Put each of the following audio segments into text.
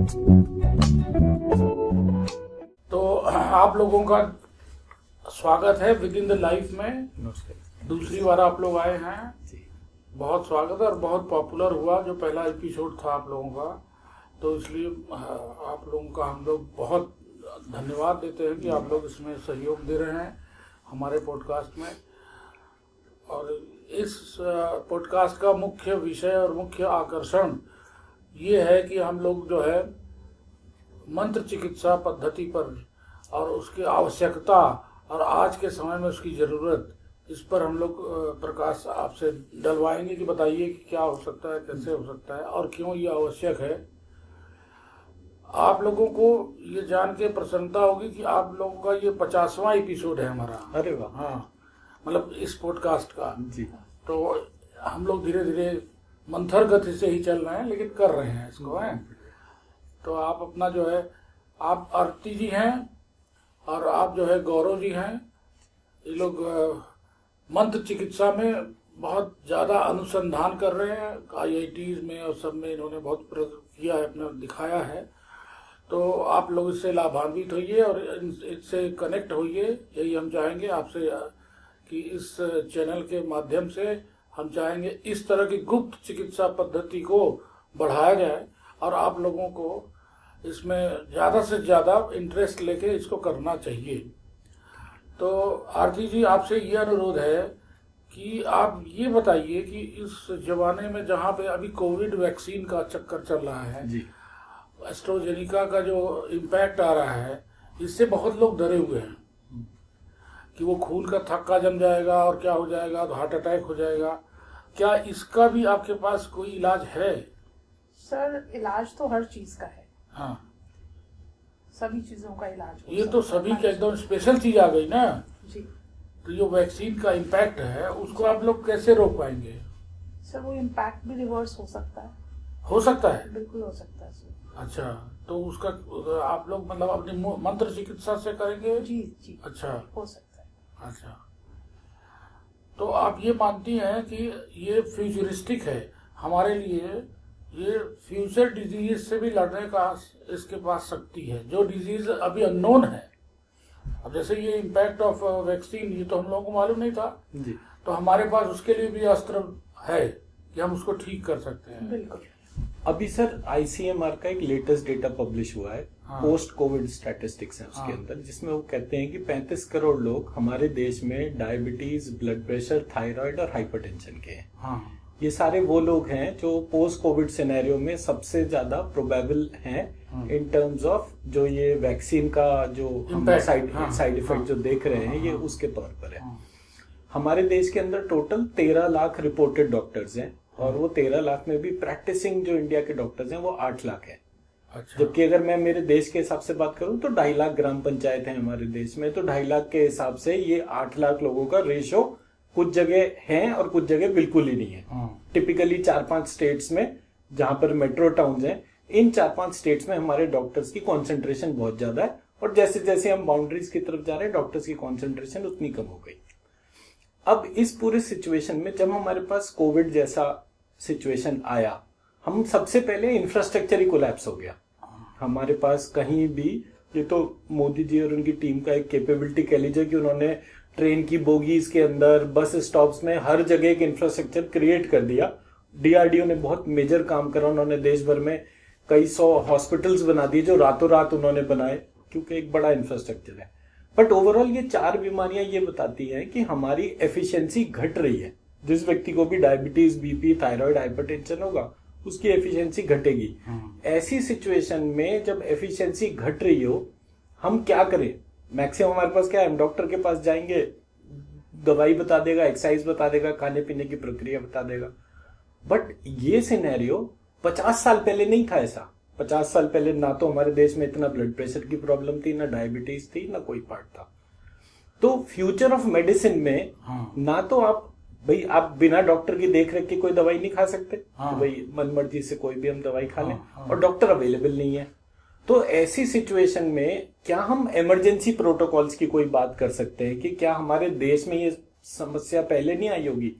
तो आप लोगों का स्वागत है विद इन द लाइफ में। दूसरी बार आप लोग आए हैं, बहुत स्वागत है। और बहुत पॉपुलर हुआ जो पहला एपिसोड था आप लोगों का, तो इसलिए आप लोगों का हम लोग बहुत धन्यवाद देते हैं कि आप लोग इसमें सहयोग दे रहे हैं हमारे पॉडकास्ट में। और इस पॉडकास्ट का मुख्य विषय और मुख्य आकर्षण ये है कि हम लोग जो है मंत्र चिकित्सा पद्धति पर और उसकी आवश्यकता और आज के समय में उसकी ज़रूरत, इस पर हम लोग प्रकाश आपसे डलवाएंगे कि बताइए कि क्या हो सकता है, कैसे हो सकता है और क्यों ये आवश्यक है। आप लोगों को ये जान के प्रसन्नता होगी कि आप लोगों का ये 50वां एपिसोड है हमारा। अरे वाह। हाँ, मतलब इस पॉडकास्ट का जी। तो हम लोग धीरे धीरे मंथर गति से ही चल रहे हैं, लेकिन कर रहे हैं इसको है। तो आप अपना जो है, आप आरती जी हैं और आप जो है गौरव जी हैं। ये लोग मंत्र चिकित्सा में बहुत ज़्यादा अनुसंधान कर रहे हैं, IITs में और सब में इन्होंने बहुत किया है, अपना दिखाया है। तो आप लोग इससे लाभान्वित होइए और इससे कनेक्ट होइए, यही हम चाहेंगे आपसे कि इस चैनल के माध्यम से हम चाहेंगे इस तरह की गुप्त चिकित्सा पद्धति को बढ़ाया जाए और आप लोगों को इसमें ज़्यादा से ज़्यादा इंटरेस्ट लेके इसको करना चाहिए। तो आरती जी, आपसे ये अनुरोध है कि आप ये बताइए कि इस जमाने में जहाँ पे अभी कोविड वैक्सीन का चक्कर चल रहा है जी, एस्ट्राजेनेका का जो इम्पैक्ट आ रहा है, इससे बहुत लोग डरे हुए हैं कि वो खून का थक्का जम जाएगा और क्या हो जाएगा, तो हार्ट अटैक हो जाएगा। क्या इसका भी आपके पास कोई इलाज है? सर, इलाज तो हर चीज का है। हाँ, सभी चीजों का इलाज हो। ये तो सभी का एकदम स्पेशल चीज आ गई ना जी। तो जो वैक्सीन का इम्पैक्ट है उसको आप लोग कैसे रोक पाएंगे? सर, वो इम्पैक्ट भी रिवर्स हो सकता है। हो सकता है? बिल्कुल हो सकता है सर। अच्छा, तो उसका आप लोग मतलब अपनी मंत्र चिकित्सा से करेंगे? जी जी। अच्छा, हो सकता है। अच्छा, तो आप ये मानती हैं कि ये फ्यूचरिस्टिक है हमारे लिए, ये फ्यूचर डिजीज से भी लड़ने का इसके पास शक्ति है, जो डिजीज अभी अननोन है। अब जैसे ये इम्पैक्ट ऑफ वैक्सीन, ये तो हम लोगों को मालूम नहीं था जी, तो हमारे पास उसके लिए भी अस्त्र है कि हम उसको ठीक कर सकते हैं। बिल्कुल। अभी सर ICMR का एक लेटेस्ट डेटा पब्लिश हुआ है, पोस्ट कोविड स्टैटिस्टिक्स है उसके अंदर, जिसमें वो कहते हैं कि 35 करोड़ लोग हमारे देश में डायबिटीज, ब्लड प्रेशर, थायराइड और हाइपरटेंशन के हैं। ये सारे वो लोग हैं जो पोस्ट कोविड सिनेरियो में सबसे ज्यादा प्रोबेबल हैं इन टर्म्स ऑफ जो ये वैक्सीन का जो साइड इफेक्ट जो देख रहे हैं, ये उसके तौर पर है। हमारे देश के अंदर टोटल 13 लाख रिपोर्टेड डॉक्टर्स हैं और वो 13 लाख में भी प्रैक्टिसिंग जो इंडिया के डॉक्टर्स हैं वो 8 लाख है। अच्छा। जबकि अगर मैं मेरे देश के हिसाब से बात करूं तो 2.5 लाख ग्राम पंचायत है हमारे देश में, तो 2.5 लाख के हिसाब से ये 8 लाख लोगों का रेशो कुछ जगह है और कुछ जगह बिल्कुल ही नहीं है। टिपिकली 4-5 स्टेट्स में जहां पर मेट्रो टाउन्स हैं, इन 4-5 स्टेट्स में हमारे डॉक्टर्स की कॉन्सेंट्रेशन बहुत ज्यादा है और जैसे जैसे हम बाउंड्रीज की तरफ जा रहे हैं डॉक्टर्स की कॉन्सेंट्रेशन उतनी कम हो गई। अब इस पूरे सिचुएशन में जब हमारे पास कोविड जैसा सिचुएशन आया, हम सबसे पहले इंफ्रास्ट्रक्चर ही कोलैप्स हो गया हमारे पास कहीं भी। ये तो मोदी जी और उनकी टीम का एक कैपेबिलिटी कह लीजिए कि उन्होंने ट्रेन की बोगीज के अंदर, बस स्टॉप्स में हर जगह एक इंफ्रास्ट्रक्चर क्रिएट कर दिया। DRDO ने बहुत मेजर काम करा, उन्होंने देश भर में कई 100 हॉस्पिटल्स बना दिए जो रातों रात उन्होंने बनाए, क्योंकि एक बड़ा इंफ्रास्ट्रक्चर है। बट ओवरऑल ये 4 बीमारियां ये बताती हैं कि हमारी एफिशिएंसी घट रही है। जिस व्यक्ति को भी डायबिटीज, BP, थायराइड, हाइपरटेंशन होगा उसकी एफिशिएंसी घटेगी। ऐसी सिचुएशन में जब एफिशिएंसी घट रही हो, हम क्या करें? मैक्सिमम हमारे पास क्या है, हम डॉक्टर के पास जाएंगे, दवाई बता देगा, एक्सरसाइज बता देगा, खाने पीने की प्रक्रिया बता देगा। बट ये सिनेरियो 50 साल पहले नहीं था ऐसा। 50 साल पहले ना तो हमारे देश में इतना ब्लड प्रेशर की प्रॉब्लम थी, ना डायबिटीज थी, ना कोई पार्ट था। तो फ्यूचर ऑफ मेडिसिन में ना तो आप बिना डॉक्टर की देख रेख की कोई दवाई नहीं खा सकते, भाई मन मर्जी से कोई भी हम दवाई खा लें, और डॉक्टर अवेलेबल नहीं है। तो ऐसी सिचुएशन में क्या हम इमरजेंसी प्रोटोकॉल्स की कोई बात कर सकते हैं कि क्या हमारे देश में ये समस्या पहले नहीं आई होगी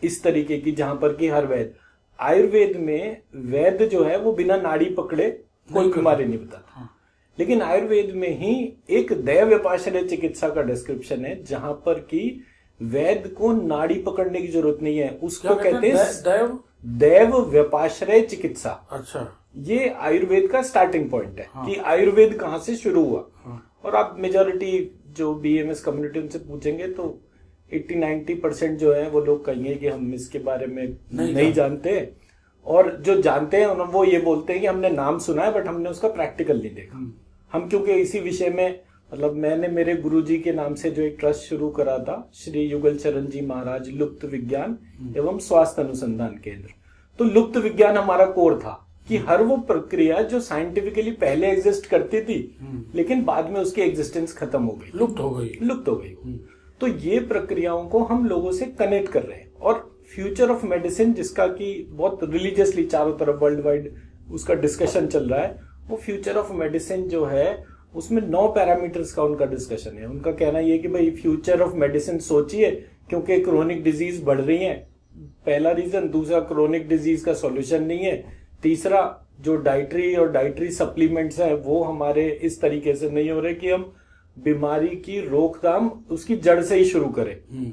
इस तरीके की, जहां पर कि हर वैद्य, आयुर्वेद में वैद्य जो है वो बिना नाड़ी पकड़े कोई बीमारी नहीं बताता। हाँ। लेकिन आयुर्वेद में ही एक दैव व्यापाश्रय चिकित्सा का डिस्क्रिप्शन है, जहां पर कि वैद्य को नाड़ी पकड़ने की जरूरत नहीं है, उसको कहते हैं दैव व्यापाश्रय चिकित्सा। अच्छा, ये आयुर्वेद का स्टार्टिंग पॉइंट है। हाँ। कि आयुर्वेद कहां से शुरू हुआ। हाँ। और आप मेजोरिटी जो बीएमएस कम्युनिटी उनसे पूछेंगे तो 80-90% जो है वो लोग कहेंगे कि हम इसके बारे में नहीं जानते, और जो जानते हैं वो ये बोलते हैं कि हमने नाम सुना है बट हमने उसका प्रैक्टिकल नहीं देखा। हम क्योंकि इसी विषय में, मतलब मैंने मेरे गुरुजी के नाम से जो एक ट्रस्ट शुरू करा था, श्री युगल चरण जी महाराज लुप्त विज्ञान एवं स्वास्थ्य अनुसंधान केंद्र, तो लुप्त विज्ञान हमारा कोर था कि हर वो प्रक्रिया जो साइंटिफिकली पहले एग्जिस्ट करती थी लेकिन बाद में उसकी एग्जिस्टेंस खत्म हो गई, लुप्त हो गई। तो ये प्रक्रियाओं को हम लोगों से कनेक्ट कर रहे हैं। और फ्यूचर ऑफ मेडिसिन, जिसका कि बहुत रिलीजियसली चारों तरफ वर्ल्ड वाइड उसका डिस्कशन चल रहा है, वो फ्यूचर ऑफ मेडिसिन जो है उसमें 9 पैरामीटर्स का उनका डिस्कशन है। उनका कहना ये कि भाई फ्यूचर ऑफ मेडिसिन सोचिए, क्योंकि क्रोनिक डिजीज बढ़ रही है, पहला रीजन। दूसरा, क्रोनिक डिजीज का सॉल्यूशन नहीं है। तीसरा, जो डाइटरी सप्लीमेंट्स हैं वो हमारे इस तरीके से नहीं हो रहे कि हम बीमारी की रोकथाम उसकी जड़ से ही शुरू करें।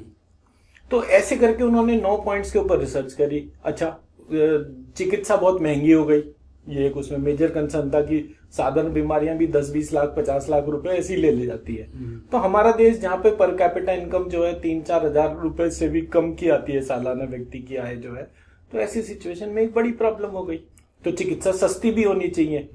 तो ऐसे करके उन्होंने 9 पॉइंट्स के ऊपर रिसर्च करी। अच्छा, चिकित्सा बहुत महंगी हो गई, ये एक उसमें मेजर कंसर्न था कि साधारण बीमारियां भी 10-20 लाख 50 लाख रुपए ऐसी ले जाती है। तो हमारा देश जहां पे पर कैपिटा इनकम जो है 3-4 हजार रुपए से भी कम की आती है सालाना व्यक्ति की आय जो है, तो ऐसी सिचुएशन में एक बड़ी प्रॉब्लम हो गई। तो चिकित्सा सस्ती भी होनी चाहिए,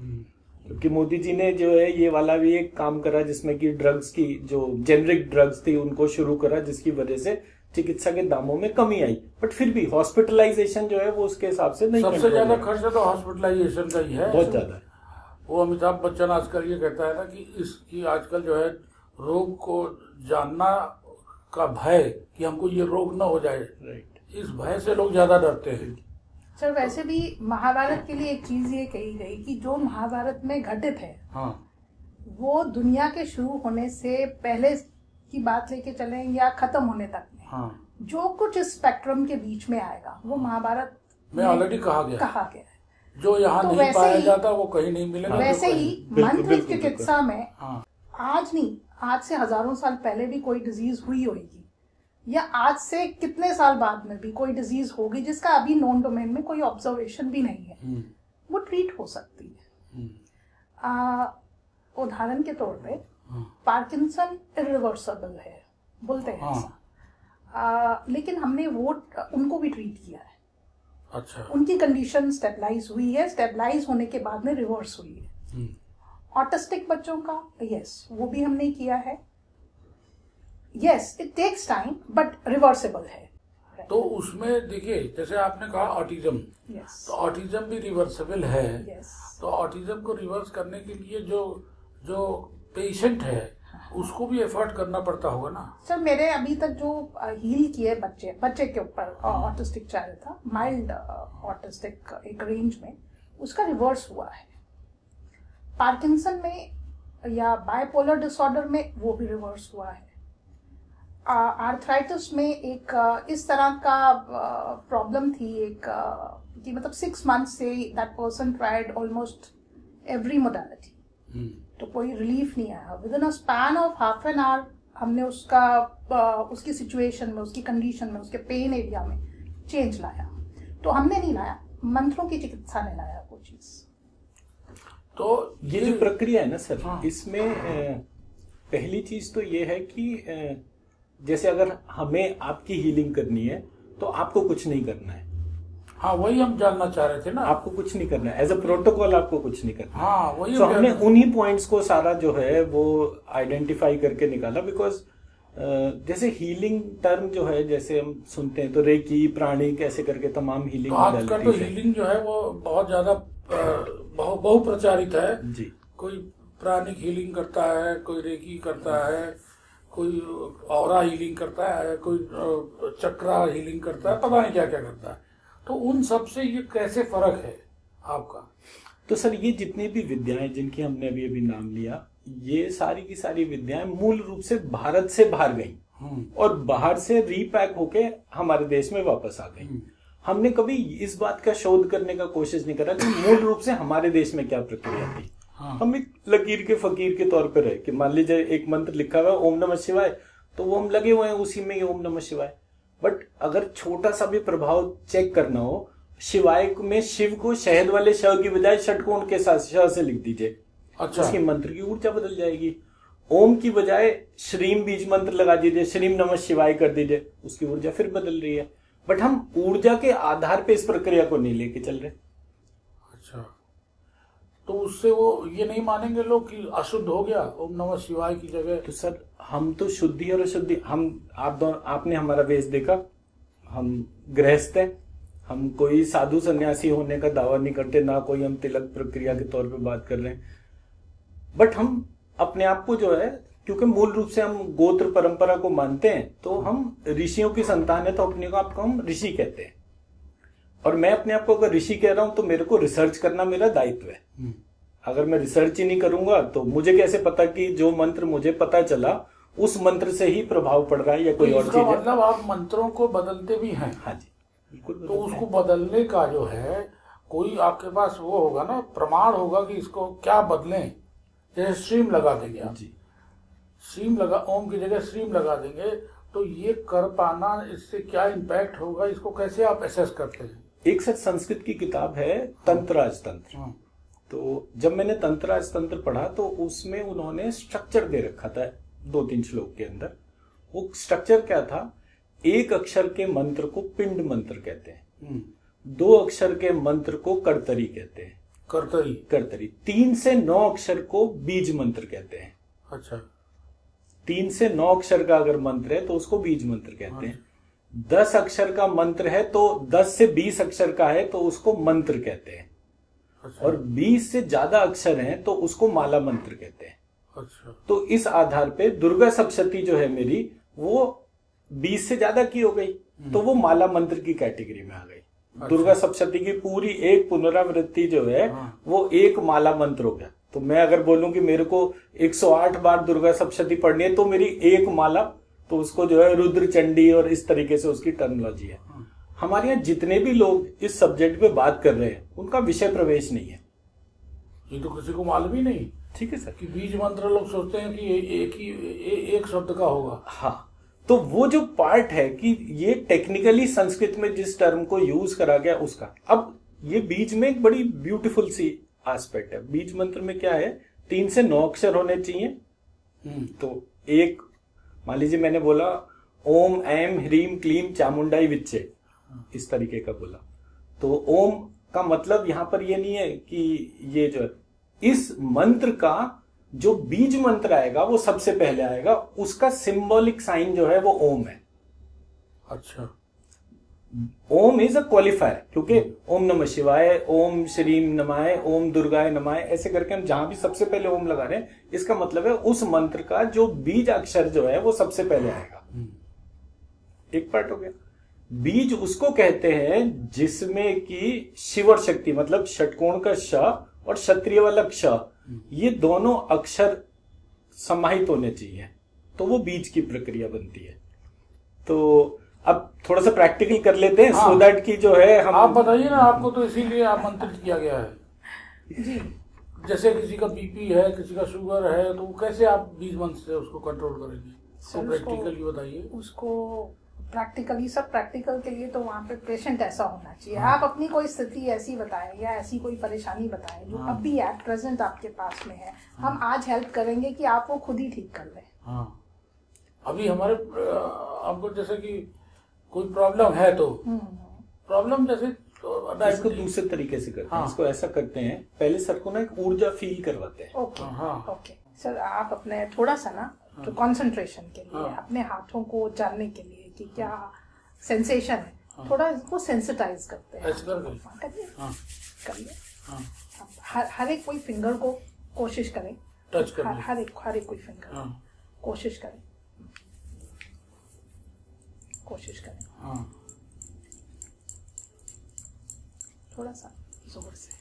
क्योंकि मोदी जी ने जो है ये वाला भी एक काम करा जिसमें कि ड्रग्स की जो जेनरिक ड्रग्स थी उनको शुरू करा, जिसकी वजह से चिकित्सा के दामों में कमी आई। बट फिर भी हॉस्पिटलाइजेशन जो है वो उसके हिसाब से नहीं, सबसे ज्यादा खर्च तो हॉस्पिटलाइजेशन का ही है, बहुत ज्यादा है। वो अमिताभ बच्चन आजकल ये कहता है ना कि इसकी आजकल जो है रोग को जानना का भय कि हमको ये रोग ना हो जाए, इस भय से लोग ज्यादा डरते हैं। सर, वैसे भी महाभारत के लिए एक चीज ये कही गई कि जो महाभारत में घटित है, हाँ, वो दुनिया के शुरू होने से पहले की बात लेके चलें या खत्म होने तक में, हाँ, जो कुछ इस स्पेक्ट्रम के बीच में आएगा वो महाभारत में ऑलरेडी कहा गया है। जो यहाँ तो नहीं पाया जाता वो कहीं नहीं मिलेगा। वैसे ही मंत्र चिकित्सा में हाँ, आज नहीं, आज से हजारों साल पहले भी कोई डिजीज हुई होगी, या आज से कितने साल बाद में भी कोई डिजीज होगी जिसका अभी नॉन डोमेन में कोई ऑब्जर्वेशन भी नहीं है, वो ट्रीट हो सकती है। उदाहरण के तौर पे पार्किंसन इरिवर्सिबल है बोलते हैं ऐसा, लेकिन हमने उनको भी ट्रीट किया है। अच्छा, उनकी कंडीशन स्टेबलाइज हुई है, स्टेबलाइज होने के बाद में रिवर्स हुई है। ऑटिस्टिक बच्चों का यस, वो भी हमने किया है। Yes, it takes time but reversible है। तो उसमें देखिए, जैसे आपने कहा ऑटिज्म, yes. तो ऑटिज्म भी रिवर्सिबल है। yes. तो ऑटिज्म को रिवर्स करने के लिए जो पेशेंट है उसको भी एफर्ट करना पड़ता होगा ना। सर, मेरे अभी तक जो हील किए बच्चे के ऊपर ऑटिस्टिक चाइल्ड था, माइल्ड ऑटिस्टिक एक रेंज में, उसका रिवर्स हुआ है। पार्किंसन में या बायपोलर डिसऑर्डर में वो भी रिवर्स हुआ है। आर्थराइटिस में एक इस तरह का प्रॉब्लम थी एक कि मतलब 6 months say that person tried almost every modality, तो कोई रिलीफ नहीं आया। With in a span of half an hour हमने उसकी सिचुएशन में, उसकी कंडीशन में, उसके पेन एरिया में चेंज लाया। तो हमने नहीं लाया, मंत्रों की चिकित्सा ने लाया वो चीज। तो ये जो प्रक्रिया है ना सर, हाँ, इसमें पहली चीज तो ये है कि जैसे अगर हमें आपकी हीलिंग करनी है तो आपको कुछ नहीं करना है। हाँ, वही हम जानना चाह रहे थे ना। आपको कुछ नहीं करना है, एज अ प्रोटोकॉल आपको कुछ नहीं करना। हाँ, वही। तो हमने उन्हीं पॉइंट्स को सारा जो है वो आइडेंटिफाई करके निकाला। बिकॉज जैसे हीलिंग टर्म जो है, जैसे हम सुनते हैं तो रेकी, प्राणिक, ऐसे करके तमाम हीलिंग तो आजकल तो हीलिंग जो है वो बहुत ज्यादा बहु प्रचारित है जी। कोई प्राणिक हीलिंग करता है, कोई रेकी करता है, कोई ऑरा हीलिंग करता है, कोई चक्रा हीलिंग करता है, पता नहीं क्या क्या करता है। तो उन सब से ये कैसे फर्क है आपका? तो सर, ये जितनी भी विद्याएं जिनकी हमने अभी नाम लिया, ये सारी की सारी विद्याएं मूल रूप से भारत से बाहर गई और बाहर से रीपैक होके हमारे देश में वापस आ गई। हमने कभी इस बात का शोध करने का कोशिश नहीं करा कि मूल रूप से हमारे देश में क्या प्रक्रिया थी। हाँ। हम एक लकीर के फकीर के तौर पर रहे कि मान लीजिए एक मंत्र लिखा हुआ है ओम नमः शिवाय, तो वो हम लगे हुए हैं उसी में ही ओम नमः शिवाय। बट अगर छोटा सा भी प्रभाव चेक करना हो, शिवाय में शिव को शहद वाले श की बजाय षटकोण के साथ श से लिख दीजिए, अच्छा। उसकी मंत्र की ऊर्जा बदल जाएगी। ओम की बजाय श्रीम बीज मंत्र लगा दीजिए, श्रीम नमः शिवाय कर दीजिए, उसकी ऊर्जा फिर बदल रही है। बट हम ऊर्जा के आधार पे इस प्रक्रिया को नहीं लेके चल रहे। अच्छा, तो उससे वो ये नहीं मानेंगे लोग कि अशुद्ध हो गया ओम नमः शिवाय की जगह? तो सर हम तो शुद्धि और अशुद्धि, आपने हमारा वेश देखा, हम गृहस्थ हैं, हम कोई साधु सन्यासी होने का दावा नहीं करते, ना कोई हम तिलक प्रक्रिया के तौर पे बात कर रहे हैं। बट हम अपने आप को जो है, क्योंकि मूल रूप से हम गोत्र परंपरा को मानते हैं, तो हम ऋषियों की संतान है, तो अपने आप को हम ऋषि कहते हैं। और मैं अपने आप को अगर ऋषि कह रहा हूं तो मेरे को रिसर्च करना मेरा दायित्व है। अगर मैं रिसर्च ही नहीं करूंगा तो मुझे कैसे पता कि जो मंत्र मुझे पता चला उस मंत्र से ही प्रभाव पड़ रहा है या कोई और चीज है? मतलब आप मंत्रों को बदलते भी हैं? हाँ जी, बिल्कुल। तो उसको बदलने का जो है कोई आपके पास वो होगा ना, प्रमाण होगा कि इसको क्या बदलें। जैसे स्ट्रीम लगा देंगे आप जी, स्ट्रीम लगा, ओम की जगह स्ट्रीम लगा देंगे, तो ये कर पाना, इससे क्या इम्पैक्ट होगा, इसको कैसे आप एसेस करते हैं? एक सर संस्कृत की किताब है तंत्राज तंत्र। तो जब मैंने तंत्राज तंत्र पढ़ा तो उसमें उन्होंने स्ट्रक्चर दे रखा था 2-3 श्लोक के अंदर। वो स्ट्रक्चर क्या था? एक अक्षर के मंत्र को पिंड मंत्र कहते हैं, 2 अक्षर के मंत्र को कर्तरी कहते हैं, कर्तरी 3 से 9 अक्षर को बीज मंत्र कहते हैं। अच्छा, 3 से 9 अक्षर का अगर मंत्र है तो उसको बीज मंत्र कहते हैं। 10 अक्षर का मंत्र है तो 10 से 20 अक्षर का है तो उसको मंत्र कहते हैं। अच्छा, और 20 से ज्यादा अक्षर हैं तो उसको माला मंत्र कहते हैं। अच्छा, तो इस आधार पे दुर्गा सप्तशती जो है मेरी, वो 20 से ज्यादा की हो गई, तो वो माला मंत्र की कैटेगरी में आ गई। अच्छा। दुर्गा सप्तशती की पूरी एक पुनरावृत्ति जो है वो एक माला मंत्र हो गया। तो मैं अगर बोलूं कि मेरे को 108 बार दुर्गा सप्तशती पढ़नी है तो मेरी एक माला, तो उसको जो है रुद्र चंडी और इस तरीके से उसकी टर्मिनोलॉजी है। हमारे यहाँ जितने भी लोग इस सब्जेक्ट पे बात कर रहे हैं उनका विषय प्रवेश नहीं है। ये तो किसी को मालूम ही नहीं। ठीक है सर। कि बीज मंत्र लोग सोचते हैं कि एक शब्द का होगा। हाँ, तो वो जो पार्ट है कि ये टेक्निकली संस्कृत में जिस टर्म को यूज करा गया उसका, अब ये बीज में एक बड़ी ब्यूटीफुल सी एस्पेक्ट है। बीज मंत्र में क्या है, 3 से 9 अक्षर होने चाहिए। तो एक मान लीजिए मैंने बोला ओम ऐम ह्रीम क्लीम चामुंडाई विच्चे, इस तरीके का बोला, तो ओम का मतलब यहां पर ये नहीं है कि ये जो है, इस मंत्र का जो बीज मंत्र आएगा वो सबसे पहले आएगा, उसका सिंबॉलिक साइन जो है वो ओम है। अच्छा, ओम इज अ क्वालिफायर, क्योंकि ओम नमः शिवाय, ओम श्रीम नमाय, ओम दुर्गाय नमाय, ऐसे करके हम जहां भी सबसे पहले ओम लगा रहे हैं, इसका मतलब है उस मंत्र का जो बीज अक्षर जो है वो सबसे पहले आएगा। एक पार्ट हो गया। बीज उसको कहते हैं जिसमें कि शिव और शक्ति, मतलब षटकोण का श और क्षत्रिय वाला क्ष, ये दोनों अक्षर समाहित होने चाहिए, तो वो बीज की प्रक्रिया बनती है। तो अब थोड़ा सा प्रैक्टिकल कर लेते हैं, सो दैट की जो है हम, आप बताइए ना, आपको तो इसीलिए आमंत्रित किया गया है जी। जैसे किसी का बीपी है, किसी का शुगर है, तो कैसे आप बीज मंत्र से उसको कंट्रोल करेंगे? तो प्रैक्टिकली बताइए उसको। प्रैक्टिकली, सब प्रैक्टिकल के लिए तो वहाँ पे पेशेंट ऐसा होना चाहिए। आप अपनी कोई स्थिति ऐसी बताएं या ऐसी कोई परेशानी बताएं जो अभी एट प्रेजेंट आपके पास में है। हम आज हेल्प करेंगे कि आप वो खुद ही ठीक कर लें। हाँ, अभी हमारे आपको जैसे कि कोई प्रॉब्लम है तो प्रॉब्लम जैसे इसको दूसरे तरीके से करते हैं। इसको ऐसा करते हैं, पहले सर को ना एक ऊर्जा फील करवाते हैं। ओके सर, आप अपने थोड़ा सा ना तो कंसंट्रेशन के लिए अपने हाथों को जानने के लिए कि क्या सेंसेशन है, थोड़ा इसको सेंसिटाइज करते हैं। करिए। हर एक कोई फिंगर को कोशिश करें टच करने, हर एक कोई फिंगर कोशिश करें, थोड़ा सा जोर से।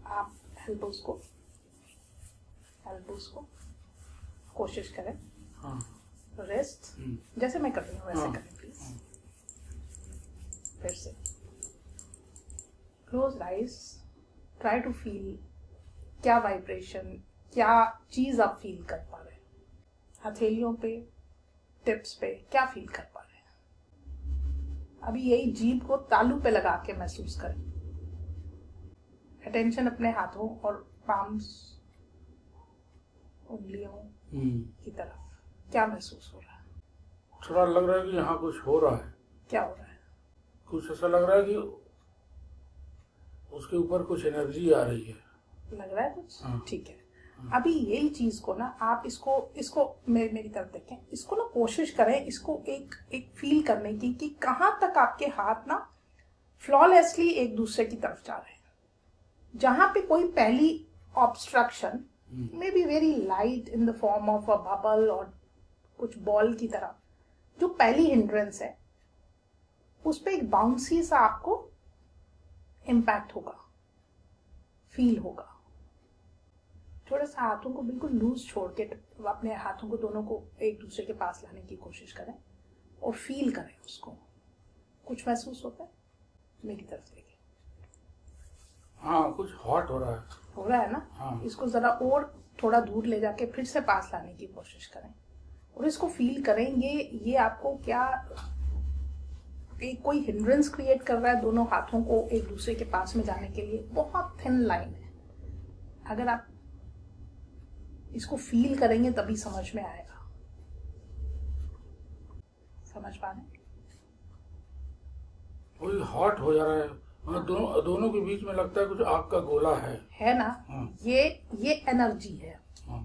आप एल्बोस को कोशिश करें। रेस्ट, जैसे मैं कर रही हूँ वैसे करें प्लीज। फिर से close eyes, try to feel क्या वाइब्रेशन, क्या चीज आप फील कर पा रहे हैं, हथेलियों पे, टिप्स पे क्या फील कर पा रहे हैं। अभी यही जीभ को तालू पे लगा के महसूस करें। अटेंशन अपने हाथों और पाम्स, उंगलियों की तरफ, क्या महसूस हो रहा है? थोड़ा लग रहा है कि यहाँ कुछ हो रहा है। क्या हो रहा है? कुछ ऐसा लग रहा है कि उसके ऊपर कुछ एनर्जी आ रही है। लग रहा है कुछ? हाँ। ठीक है। अभी यही चीज को ना आप इसको मेरी तरफ देखें, इसको ना कोशिश करें, इसको एक फील करने की कि कहाँ तक आपके हाथ ना फ्लॉलेसली एक दूसरे की तरफ जा रहे हैं। जहां पे कोई पहली obstruction may be very light in the form of a bubble और कुछ बॉल की तरह, जो पहली हिंड्रेंस है, उस पे एक बाउंसी सा आपको इम्पैक्ट होगा, फील होगा। थोड़ा सा हाथों को बिल्कुल लूज छोड़ के अपने हाथों को दोनों को एक दूसरे के पास लाने की कोशिश करें और फील करें उसको। कुछ महसूस होता है? मेरी तरफ देखिए। हाँ, कुछ हॉट हो रहा है। हो रहा है ना? हाँ। इसको जरा और थोड़ा दूर ले जाके फिर से पास लाने की कोशिश करें और इसको फील करें। ये आपको क्या एक कोई हिंड्रेंस क्रिएट कर रहा है दोनों हाथों को एक दूसरे के पास में जाने के लिए? बहुत थिन लाइन है। अगर आप इसको फील करेंगे तभी समझ में आएगा। समझ पा रहे? कोई हॉट हो जा रहा है, मतलब दोनों के बीच में लगता है कुछ आग का गोला है ना? हाँ। ये एनर्जी है। हाँ।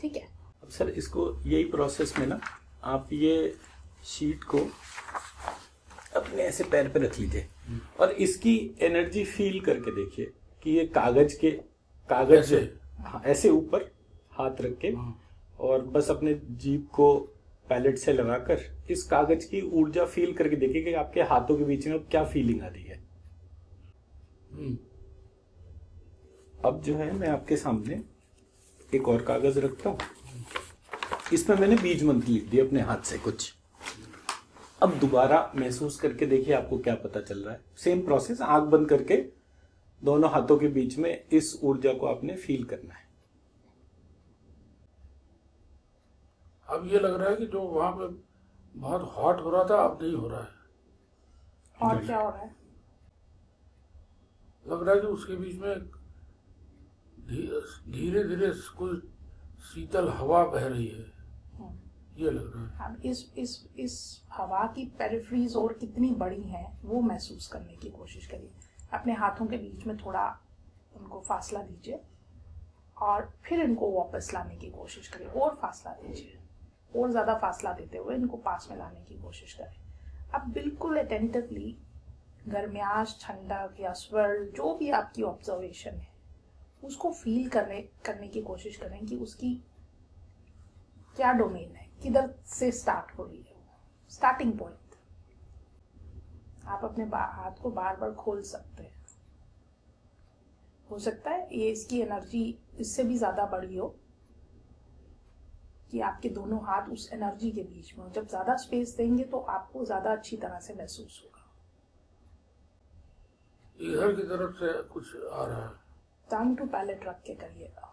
ठीक है। अब सर इसको यही प्रोसेस में ना आप ये शीट को अपने ऐसे पैर पे रख लीजिए और इसकी एनर्जी फील करके देखिए कि ये कागज ऐसे? हाँ, ऐसे ऊपर हाथ रख के हाँ। और बस अपने जीभ को पैलेट से लगाकर इस कागज की ऊर्जा फील करके देखिए कि आपके हाथों के बीच में अब क्या फीलिंग आ रही है। अब जो है मैं आपके सामने एक और कागज रखता हूं, इसमें मैंने बीज मंत्र लिख दिया अपने हाथ से कुछ। अब दोबारा महसूस करके देखिए आपको क्या पता चल रहा है। सेम प्रोसेस, आंख बंद करके दोनों हाथों के बीच में इस ऊर्जा को आपने फील करना है। अब ये लग रहा है कि जो वहां पे बहुत हॉट हो रहा था अब नहीं हो रहा है। और क्या हो रहा है? लग रहा है कि उसके बीच में धीरे धीरे कोई शीतल हवा बह रही है, ये लग रहा है। अब इस हवा की पेरिफेरीज और कितनी बड़ी हैं वो महसूस करने की कोशिश करिए। अपने हाथों के बीच में थोड़ा उनको फासला दीजिए और फिर इनको वापस लाने की कोशिश करिए और फासला दीजिए और ज्यादा फासला देते हुए इनको पास में लाने की कोशिश करें। अब बिल्कुल अटेंटिवली गर्म्याश, ठंडक या स्वर्ल, जो भी आपकी ऑब्जर्वेशन है उसको फील करने की कोशिश करें कि उसकी क्या डोमेन है, किधर से स्टार्ट हो रही है, स्टार्टिंग पॉइंट। आप अपने हाथ को बार बार खोल सकते हैं। हो सकता है ये इसकी एनर्जी इससे भी ज्यादा बड़ी हो कि आपके दोनों हाथ उस एनर्जी के बीच में हो। जब ज्यादा स्पेस देंगे तो आपको ज्यादा अच्छी तरह से महसूस होगा। इधर की तरफ से कुछ आ रहा है। टंग टू पैलेट रख के करिएगा।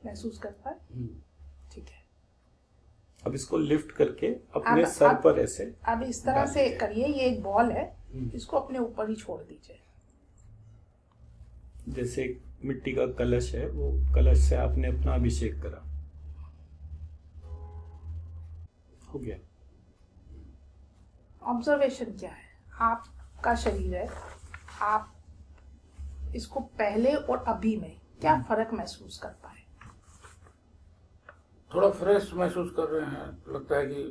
महसूस कर पाए? ठीक है। अब इसको लिफ्ट करके अपने सर पर ऐसे अब इस तरह से करिए। ये एक बॉल है, इसको अपने ऊपर ही छोड़ दीजिए। जैसे मिट्टी का कलश है, वो कलश से आपने अपना अभिषेक करा, हो गया। ऑब्जर्वेशन क्या है? आपका शरीर है, आप इसको पहले और अभी में क्या फर्क महसूस कर पाए? थोड़ा फ्रेश महसूस कर रहे हैं। लगता है कि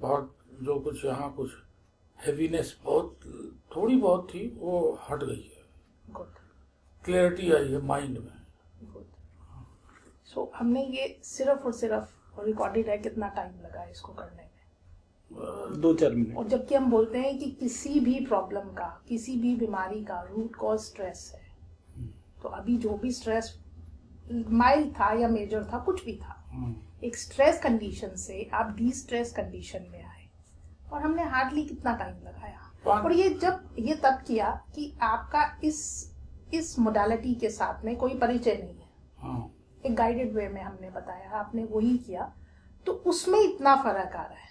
बहुत जो कुछ यहाँ कुछ हेवीनेस बहुत थोड़ी बहुत थी वो हट गई है। गुड। क्लैरिटी आई है माइंड में। गुड। सो हमने ये सिर्फ और सिर्फ रिकॉर्डेड है कितना टाइम लगा इसको करने में? 2-4 मिनट। और जबकि हम बोलते हैं कि किसी भी प्रॉब्लम का, किसी भी बीमारी का रूट कॉज स्ट्रेस है, तो अभी जो भी स्ट्रेस माइल्ड था या मेजर था, कुछ भी था, एक स्ट्रेस कंडीशन से आप डी स्ट्रेस कंडीशन में आए। और हमने हार्डली कितना टाइम लगाया, पाँच- और ये तब किया कि आपका इस मोडालिटी के साथ में कोई परिचय नहीं है। हाँ, एक गाइडेड वे में हमने बताया, आपने वही किया, तो उसमें इतना फर्क आ रहा है।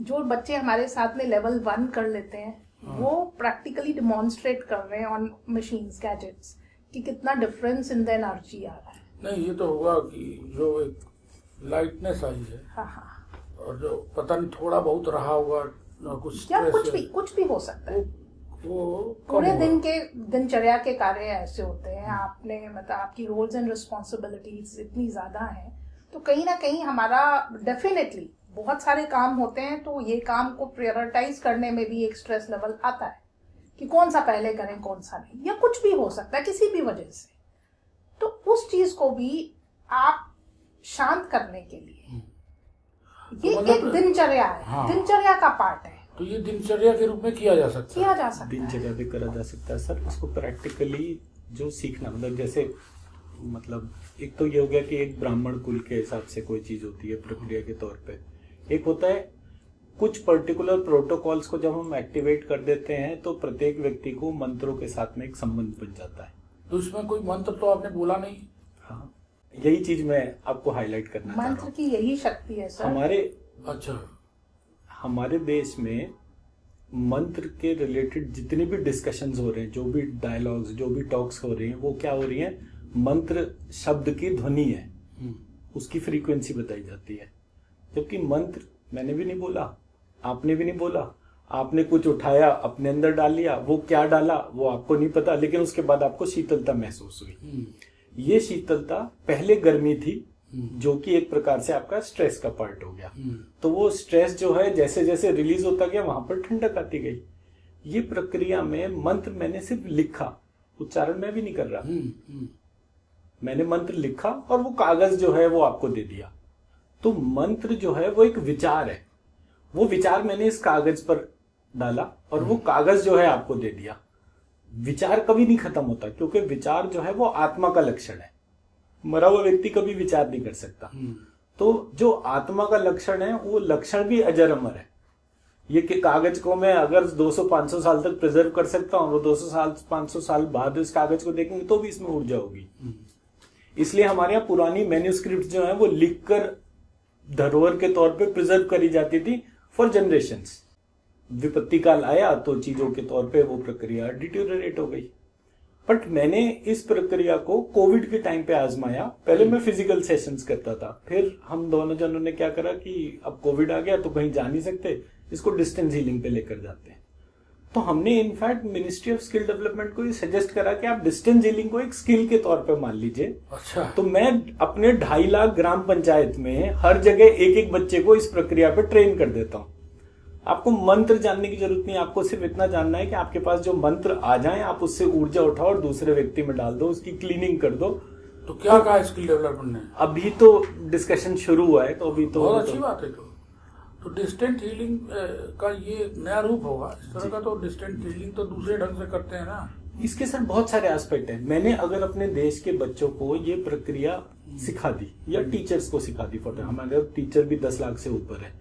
जो बच्चे हमारे साथ में लेवल 1 कर लेते हैं, वो प्रैक्टिकली डिमॉन्स्ट्रेट कर रहे हैं ऑन मशीन्स, गैजेट्स, कि कितना डिफरेंस इन द एनर्जी आ रहा है। नहीं ये तो होगा कि जो एक लाइटनेस आई है, हाँ हाँ, और जो पता नहीं थोड़ा बहुत रहा होगा कुछ या stress कुछ भी हो सकता है। वो कम पूरे होगा। दिन के दिनचर्या के कार्य ऐसे होते हैं, आपने मतलब आपकी रोल्स एंड रिस्पॉन्सिबिलिटीज इतनी ज्यादा हैं, तो कहीं ना कहीं हमारा डेफिनेटली बहुत सारे काम होते हैं, तो ये काम को प्रायोरिटाइज करने में भी एक स्ट्रेस लेवल आता है कि कौन सा पहले करें कौन सा नहीं, या कुछ भी हो सकता है किसी भी वजह से। तो उस चीज को भी आप शांत करने के लिए ये तो मतलब- एक दिनचर्या है, हाँ। दिनचर्या का पार्ट है, तो ये दिनचर्या के रूप में किया जा सकता है। किया जा सकता है। दिनचर्या भी करा जा सकता है सर। इसको प्रैक्टिकली जो सीखना, मतलब जैसे मतलब एक तो ये हो गया कि एक ब्राह्मण कुल के हिसाब से कोई चीज होती है प्रक्रिया के तौर पे, एक होता है कुछ पर्टिकुलर प्रोटोकॉल्स को जब हम एक्टिवेट कर देते हैं तो प्रत्येक व्यक्ति को मंत्रों के साथ में एक संबंध बन जाता है। तो इसमें कोई मंत्र तो आपने बोला नहीं। हाँ, यही चीज मैं आपको हाईलाइट करना चाह रहा मंत्र हूँ। की यही शक्ति है सर। अच्छा, हमारे देश में मंत्र के रिलेटेड जितनी भी डिस्कशंस हो रहे हैं, जो भी डायलॉग्स, जो भी टॉक्स हो रही हैं, वो क्या हो रही हैं, मंत्र शब्द की ध्वनि है, उसकी फ्रीक्वेंसी बताई जाती है। जबकि मंत्र मैंने भी नहीं बोला, आपने भी नहीं बोला, आपने कुछ उठाया अपने अंदर डाल लिया, वो क्या डाला वो आपको नहीं पता, लेकिन उसके बाद आपको शीतलता महसूस हुई। ये शीतलता पहले गर्मी थी, जो कि एक प्रकार से आपका स्ट्रेस का पार्ट हो गया। तो वो स्ट्रेस जो है जैसे जैसे रिलीज होता गया, वहां पर ठंडक आती गई। ये प्रक्रिया में मंत्र मैंने सिर्फ लिखा, उच्चारण मैं भी नहीं कर रहा, मैंने मंत्र लिखा और वो कागज जो है वो आपको दे दिया। तो मंत्र जो है वो एक विचार है, वो विचार मैंने इस कागज पर डाला और वो कागज जो है आपको दे दिया। विचार कभी नहीं खत्म होता, क्योंकि विचार जो है वो आत्मा का लक्षण है। मरा हुआ व्यक्ति कभी विचार नहीं कर सकता। तो जो आत्मा का लक्षण है वो लक्षण भी अजर अमर है। ये कि कागज को मैं अगर 200-500 साल तक प्रिजर्व कर सकता हूँ, वो 200-500 साल बाद इस कागज को देखेंगे तो भी इसमें ऊर्जा होगी। इसलिए हमारे यहाँ पुरानी मैन्यूस्क्रिप्ट जो है वो लिखकर धरोहर के तौर पे प्रिजर्व करी जाती थी फॉर जनरेशंस। विपत्ति काल आया तो चीजों के तौर पे वो प्रक्रिया डिटेरियोरेट हो गई। बट मैंने इस प्रक्रिया को कोविड के टाइम पे आजमाया। पहले मैं फिजिकल सेशंस करता था, फिर हम दोनों जनों ने क्या करा कि अब कोविड आ गया तो कहीं जा नहीं सकते, इसको डिस्टेंस हीलिंग पे लेकर जाते हैं। तो हमने in fact ministry of skill development को ये सजेस्ट करा कि आप डिस्टेंस हीलिंग को एक स्किल के तौर पे मान लीजिए। अच्छा, तो मैं अपने 2.5 लाख ग्राम पंचायत में हर जगह एक एक बच्चे को इस प्रक्रिया पे ट्रेन कर देता हूँ। आपको मंत्र जानने की जरूरत नहीं, आपको सिर्फ इतना जानना है कि आपके पास जो मंत्र आ जाए आप उससे ऊर्जा उठाओ और दूसरे व्यक्ति में डाल दो, उसकी क्लीनिंग कर दो। तो क्या कहा स्किल डेवलपमेंट ने? अभी तो डिस्कशन शुरू हुआ है, तो अभी तो बहुत अच्छी बात है। तो डिस्टेंट हीलिंग का ये नया रूप होगा। इस तरह का तो डिस्टेंट हीलिंग तो दूसरे ढंग से करते हैं ना। इसके सर बहुत सारे एस्पेक्ट हैं। मैंने अगर अपने देश के बच्चों को ये प्रक्रिया सिखा दी या टीचर्स को सिखा दी, हमारे टीचर भी 10 लाख से ऊपर है।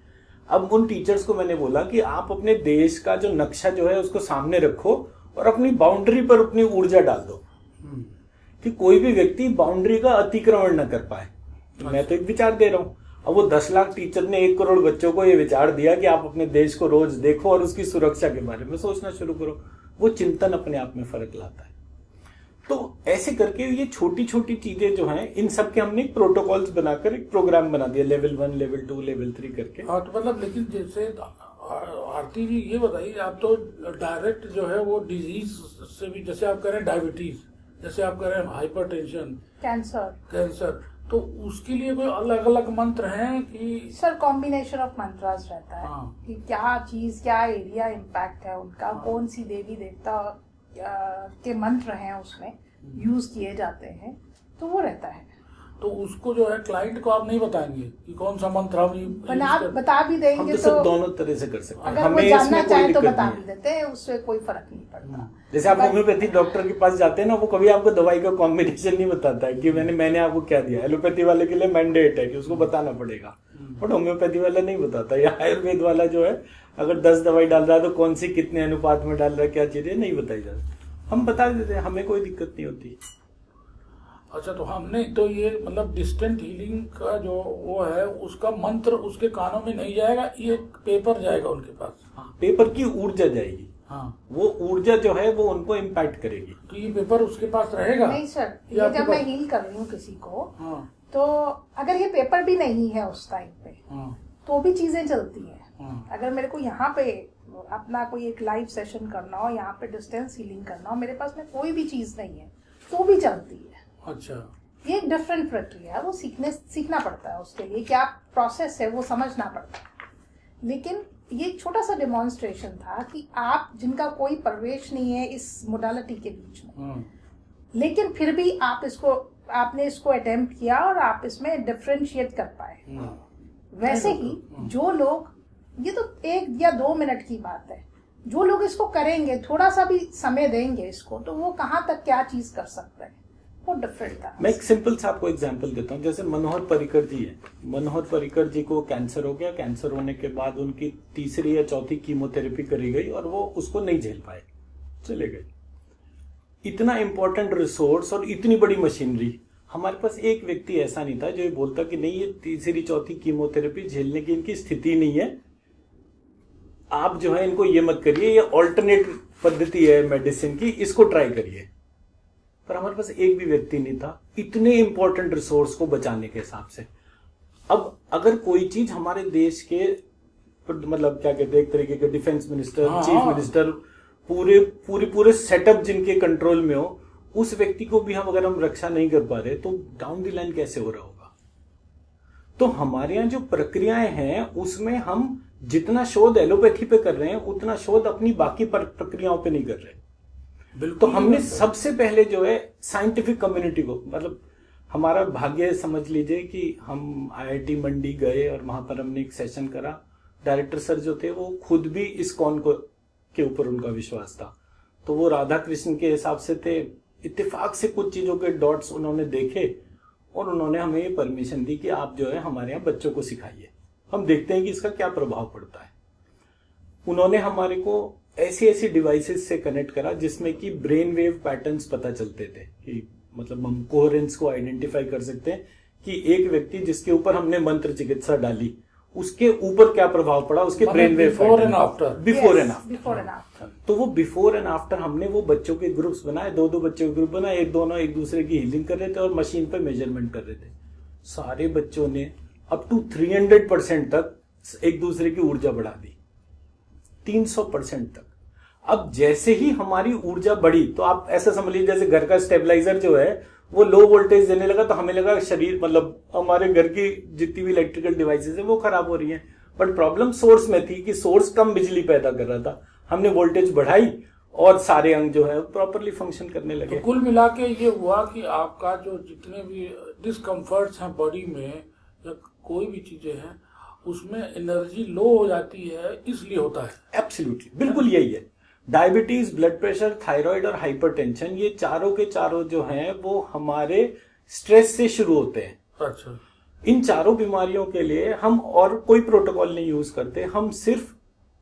अब उन टीचर्स को मैंने बोला कि आप अपने देश का जो नक्शा जो है उसको सामने रखो और अपनी बाउंड्री पर अपनी ऊर्जा डाल दो कि कोई भी व्यक्ति बाउंड्री का अतिक्रमण न कर पाए। मैं तो एक विचार दे रहा हूं। अब वो 10 लाख टीचर ने 1 करोड़ बच्चों को ये विचार दिया कि आप अपने देश को रोज देखो और उसकी सुरक्षा के बारे में सोचना शुरू करो। वो चिंतन अपने आप में फर्क लाता है। तो ऐसे करके ये छोटी छोटी चीजें जो हैं, इन सब के हमने प्रोटोकॉल्स बनाकर एक प्रोग्राम बना दिया, लेवल 1, लेवल 2, लेवल 3 करके। हाँ, तो मतलब लेकिन जैसे आरती जी ये बताइए, आप तो डायरेक्ट जो है वो डिजीज से भी, जैसे आप कह रहे हैं डायबिटीज, जैसे आप कह रहे हैं हाइपरटेंशन, कैंसर, तो उसके लिए कोई अलग अलग मंत्र हैं कि? सर कॉम्बिनेशन ऑफ मंत्रास रहता है। हाँ। कि क्या चीज, क्या एरिया इम्पैक्ट है उनका, कौन सी देवी देवता के मंत्र हैं उसमें यूज किए जाते हैं, तो वो रहता है। तो उसको जो है क्लाइंट को आप नहीं बताएंगे कि कौन सा मंत्र हम आप बता भी हम देंगे तो सब दोनों तरह से कर सकते हैं। अगर वो जानना चाहे तो बता भी देते हैं, उससे कोई फर्क नहीं पड़ता। जैसे आप होम्योपैथी डॉक्टर के पास जाते हैं ना, वो कभी आपको दवाई का कॉम्बिनेशन नहीं बताता है कि मैंने आपको क्या दिया। एलोपैथी वाले के लिए मैंडेट है कि उसको बताना पड़ेगा। बट होम्योपैथी वाला नहीं बताता, या आयुर्वेद वाला जो है अगर 10 दवाई डाल रहा है तो कौन सी कितने अनुपात में डाल रहा है, क्या चीजें नहीं बताई जाती, हम बता देते हैं, हमें कोई दिक्कत नहीं होती। अच्छा, तो हमने तो ये मतलब डिस्टेंट हीलिंग का जो वो है उसका मंत्र उसके कानों में नहीं जाएगा, ये पेपर जाएगा उनके पास। हाँ, पेपर की ऊर्जा जाएगी। हाँ, वो ऊर्जा जो है वो उनको इम्पैक्ट करेगी। तो ये पेपर उसके पास रहेगा? नहीं सर, ये ये आपके जब मैं पास- हील कर रही हूँ किसी को, हाँ, तो अगर ये पेपर भी नहीं है उस टाइम पे हाँ, तो भी चीजें चलती हैं। हाँ, अगर मेरे को यहाँ पे अपना कोई एक लाइव सेशन करना हो, यहाँ पे डिस्टेंस हीलिंग करना हो, मेरे पास में कोई भी चीज नहीं है तो भी चलती है। अच्छा, ये एक डिफरेंट प्रक्रिया है, वो सीखना पड़ता है, उसके लिए क्या प्रोसेस है वो समझना पड़ता है। लेकिन ये एक छोटा सा डेमोन्स्ट्रेशन था कि आप जिनका कोई प्रवेश नहीं है इस मोडालिटी के बीच में, हाँ, लेकिन फिर भी आपने इसको अटेम्प्ट किया और आप इसमें डिफरेंशिएट कर पाए। हाँ, वैसे ही जो लोग, ये तो 1 या 2 मिनट की बात है, जो लोग इसको करेंगे, थोड़ा सा भी समय देंगे इसको, तो वो कहाँ तक क्या चीज कर सकते हैं, वो डिफरेंट था। मैं एक सिंपल सा आपको एग्जांपल देता हूँ। जैसे मनोहर पर्रिकर जी है, मनोहर पर्रिकर जी को कैंसर हो गया, कैंसर होने के बाद उनकी 3री या 4थी कीमोथेरेपी करी गई और वो उसको नहीं झेल पाए, चले गए। इतना इंपॉर्टेंट रिसोर्स और इतनी बड़ी मशीनरी, हमारे पास एक व्यक्ति ऐसा नहीं था जो ये बोलता कि नहीं ये 3री 4थी कीमोथेरेपी झेलने की इनकी स्थिति नहीं है, आप जो है इनको ये मत करिए, ये ऑल्टरनेट पद्धति है मेडिसिन की, इसको ट्राई करिए। पर हमारे पास एक भी व्यक्ति नहीं था इतने इंपॉर्टेंट रिसोर्स को बचाने के हिसाब से। अब अगर कोई चीज हमारे देश के मतलब क्या कहते हैं, एक तरीके के डिफेंस मिनिस्टर, चीफ मिनिस्टर, पूरे सेटअप जिनके कंट्रोल में हो, उस व्यक्ति को भी अगर हम रक्षा नहीं कर पा रहे तो डाउन द लाइन कैसे हो रहा होगा। तो हमारे यहाँ जो प्रक्रियाएं हैं उसमें हम जितना शोध एलोपैथी पे कर रहे हैं उतना शोध अपनी बाकी प्रक्रियाओं पे नहीं कर रहे। तो हमने सबसे पहले जो है साइंटिफिक कम्युनिटी को, मतलब हमारा भाग्य समझ लीजिए कि हम IIT मंडी गए और वहां पर हमने एक सेशन करा। डायरेक्टर सर जो थे वो खुद भी इस्कॉन को के ऊपर उनका विश्वास था, तो वो राधा कृष्ण के हिसाब से थे। इत्तेफाक से कुछ चीजों के डॉट्स उन्होंने देखे और उन्होंने हमें ये परमिशन दी कि आप जो है हमारे यहाँ बच्चों को सिखाइए, हम देखते हैं कि इसका क्या प्रभाव पड़ता है। उन्होंने हमारे को ऐसी ऐसी डिवाइसेस से कनेक्ट करा जिसमें कि ब्रेन वेव पैटर्न्स पता चलते थे, कि मतलब हम कोहेरेंस को आइडेंटिफाई कर सकते हैं कि एक व्यक्ति जिसके ऊपर हमने मंत्र चिकित्सा डाली उसके ऊपर क्या प्रभाव पड़ा, उसके brain wave before and after. Before and after. तो वो बिफोर एंड आफ्टर हमने वो बच्चों के ग्रुप्स बनाए, 2-2 बच्चों के ग्रुप बनाए, दोनों एक दूसरे की हीलिंग कर रहे थे और मशीन पे मेजरमेंट कर रहे थे। सारे बच्चों ने अप टू 300% तक एक दूसरे की ऊर्जा बढ़ा दी, 300% तक। अब जैसे ही हमारी ऊर्जा बढ़ी तो आप ऐसा समझ लीजिए जैसे घर का स्टेबलाइजर जो है वो लो वोल्टेज देने लगा, तो हमें लगा शरीर मतलब हमारे घर की जितनी भी इलेक्ट्रिकल डिवाइसेस है वो खराब हो रही हैं। बट प्रॉब्लम सोर्स में थी कि सोर्स कम बिजली पैदा कर रहा था, हमने वोल्टेज बढ़ाई और सारे अंग जो है प्रॉपरली फंक्शन करने लगे। तो कुल मिला के ये हुआ कि आपका जो जितने भी डिस्कम्फर्ट्स हैं बॉडी में या कोई भी चीजें हैं उसमें एनर्जी लो हो जाती है, इसलिए होता है। एब्सोल्युटली, बिल्कुल यही है। डायबिटीज, ब्लड प्रेशर, थायराइड और हाइपरटेंशन, ये चारों के चारों जो हैं वो हमारे स्ट्रेस से शुरू होते हैं। अच्छा, इन चारों बीमारियों के लिए हम और कोई प्रोटोकॉल नहीं यूज करते, हम सिर्फ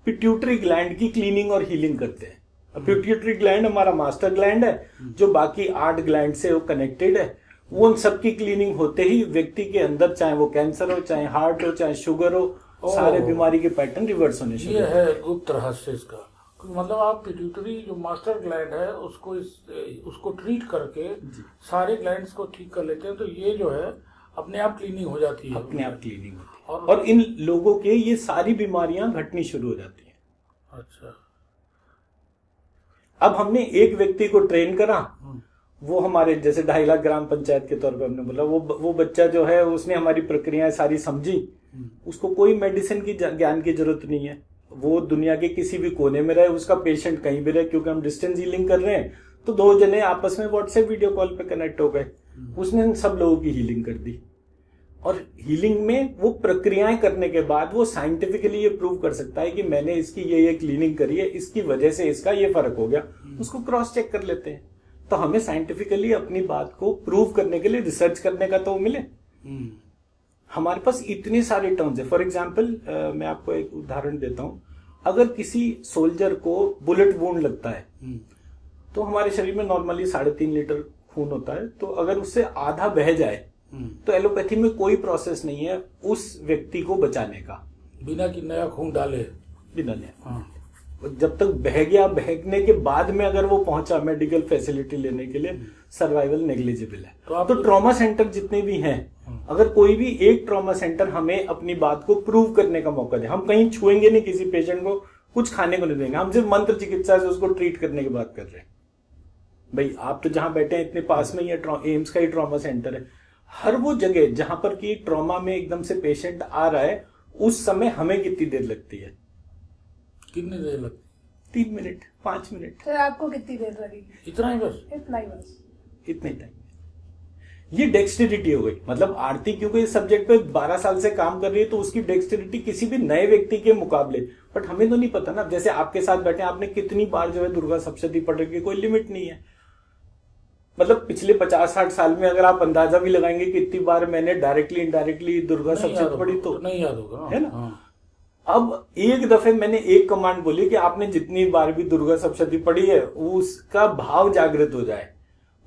पिट्यूटरी ग्लैंड की क्लीनिंग और हीलिंग करते हैं। पिट्यूटरी ग्लैंड हमारा मास्टर ग्लैंड है जो बाकी 8 ग्लैंड से वो कनेक्टेड है। वो उन सबकी क्लीनिंग होते ही व्यक्ति के अंदर, चाहे वो कैंसर हो, चाहे हार्ट हो, चाहे शुगर हो, सारे बीमारी के पैटर्न रिवर्स होने शुरू। ये है गुप्त रहस्य इसका। मतलब आप पिट्यूटरी जो मास्टर ग्लैंड है उसको ट्रीट करके सारे ग्लैंड्स को ठीक कर लेते हैं, तो ये जो है अपने आप क्लीनिंग हो जाती है, अपने आप क्लीनिंग होती है और इन लोगों के ये सारी बीमारियां घटनी शुरू हो जाती हैं। अच्छा, अब हमने एक व्यक्ति को ट्रेन करा, वो हमारे जैसे 2.5 लाख ग्राम पंचायत के तौर पे हमने बोला, वो बच्चा जो है उसने हमारी प्रक्रियाएं सारी समझी, उसको कोई मेडिसिन की ज्ञान की जरूरत नहीं है, वो दुनिया के किसी भी कोने में रहे, उसका पेशेंट कहीं भी रहे, क्योंकि हम डिस्टेंस हीलिंग कर रहे हैं। तो 2 जने आपस में व्हाट्सएप वीडियो कॉल पे कनेक्ट हो गए, उसने सब लोगों की हीलिंग कर दी। और हीलिंग में वो प्रक्रियाएं करने के बाद वो साइंटिफिकली ये प्रूव कर सकता है कि मैंने इसकी ये क्लीनिंग करी है, इसकी वजह से इसका ये फर्क हो गया, उसको क्रॉस चेक कर लेते हैं। तो हमें साइंटिफिकली अपनी बात को प्रूव करने के लिए रिसर्च करने का तो मिले। हमारे पास इतने सारे टर्म्स है। फॉर एग्जाम्पल मैं आपको एक उदाहरण देता हूँ। अगर किसी सोल्जर को बुलेट वुंड लगता है तो हमारे शरीर में नॉर्मली 3.5 लीटर खून होता है, तो अगर उससे आधा बह जाए तो एलोपैथी में कोई प्रोसेस नहीं है उस व्यक्ति को बचाने का, बिना कि नया खून डाले, बिना नया। जब तक बह गया, बहने के बाद में अगर वो पहुंचा मेडिकल फैसिलिटी लेने के लिए, सर्वाइवल नेग्लिजिबल है। तो ट्रॉमा सेंटर जितने भी हैं, अगर कोई भी एक ट्रॉमा सेंटर हमें अपनी बात को प्रूव करने का मौका दे, हम कहीं छुएंगे नहीं किसी पेशेंट को, कुछ खाने को नहीं देंगे, हम सिर्फ मंत्र चिकित्सा से उसको ट्रीट करने की बात कर रहे हैं। भाई आप तो जहां बैठे हैं इतने पास में ही एम्स का ही ट्रॉमा सेंटर है। हर वो जगह जहां पर कि ट्रॉमा में एकदम से पेशेंट आ रहा है, उस समय हमें कितनी देर लगती है? कितनी देर लगती? 3 मिनट, 5 मिनट। तो आपको कितनी देर लगेगी? इतना ही बस? इतना ही बस। इतने टाइम। ये डेक्सटेरिटी हो गई। मतलब आरती क्योंकि इस सब्जेक्ट पे 12 साल से काम कर रही है, तो उसकी डेक्सटेरिटी किसी भी नए व्यक्ति के मुकाबले, बट हमें तो नहीं पता ना। जैसे आपके साथ बैठे, आपने कितनी बार जो है दुर्गा सप्तशती पढ़ रखी है, कोई लिमिट नहीं है। मतलब पिछले 50-60 साल में अगर आप अंदाजा भी लगाएंगे कितनी बार मैंने डायरेक्टली इनडायरेक्टली दुर्गा सप्तशती पढ़ी, तो नहीं याद होगा, है ना। अब एक दफे मैंने एक कमांड बोली कि आपने जितनी बार भी दुर्गा सप्तशती पढ़ी है, उसका भाव जागृत हो जाए।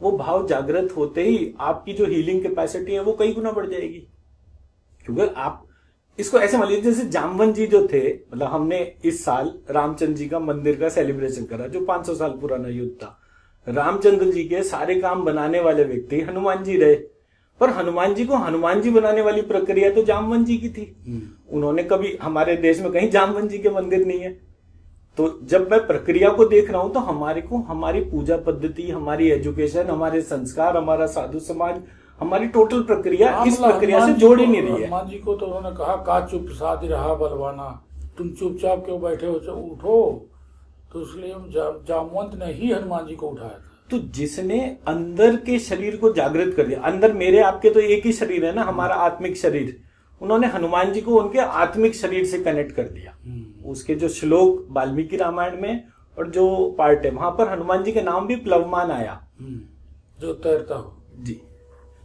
वो भाव जागृत होते ही आपकी जो हीलिंग कैपेसिटी है वो कई गुना बढ़ जाएगी। क्योंकि आप इसको ऐसे मान लीजिए, जैसे जामवन जी जो थे, मतलब हमने इस साल रामचंद्र जी का मंदिर का सेलिब्रेशन करा, जो 500 साल पुराना युद्ध था। रामचंद्र जी के सारे काम बनाने वाले व्यक्ति हनुमान जी रहे, पर हनुमान जी को हनुमान जी बनाने वाली प्रक्रिया तो जामवन जी की थी। उन्होंने कभी, हमारे देश में कहीं जामवन जी के मंदिर नहीं है। तो जब मैं प्रक्रिया को देख रहा हूं तो हमारे को हमारी पूजा पद्धति, हमारी एजुकेशन, हमारे संस्कार, हमारा साधु समाज, हमारी टोटल प्रक्रिया इस प्रक्रिया से जोड़ ही नहीं रही है। हनुमान जी को तो उन्होंने कहा, का चुप साधि रहा बलवाना, तुम चुपचाप क्यों बैठे हो, उठो। तो इसलिए जामवंत ने ही हनुमान जी को उठाया था। तो जिसने अंदर के शरीर को जागृत कर दिया, अंदर मेरे आपके तो एक ही शरीर है ना, हमारा आत्मिक शरीर, उन्होंने हनुमान जी को उनके आत्मिक शरीर से कनेक्ट कर दिया। उसके जो श्लोक वाल्मीकि रामायण में और जो पार्ट है, वहां पर हनुमान जी के नाम भी प्लवमान आया, जो तैरता हो जी,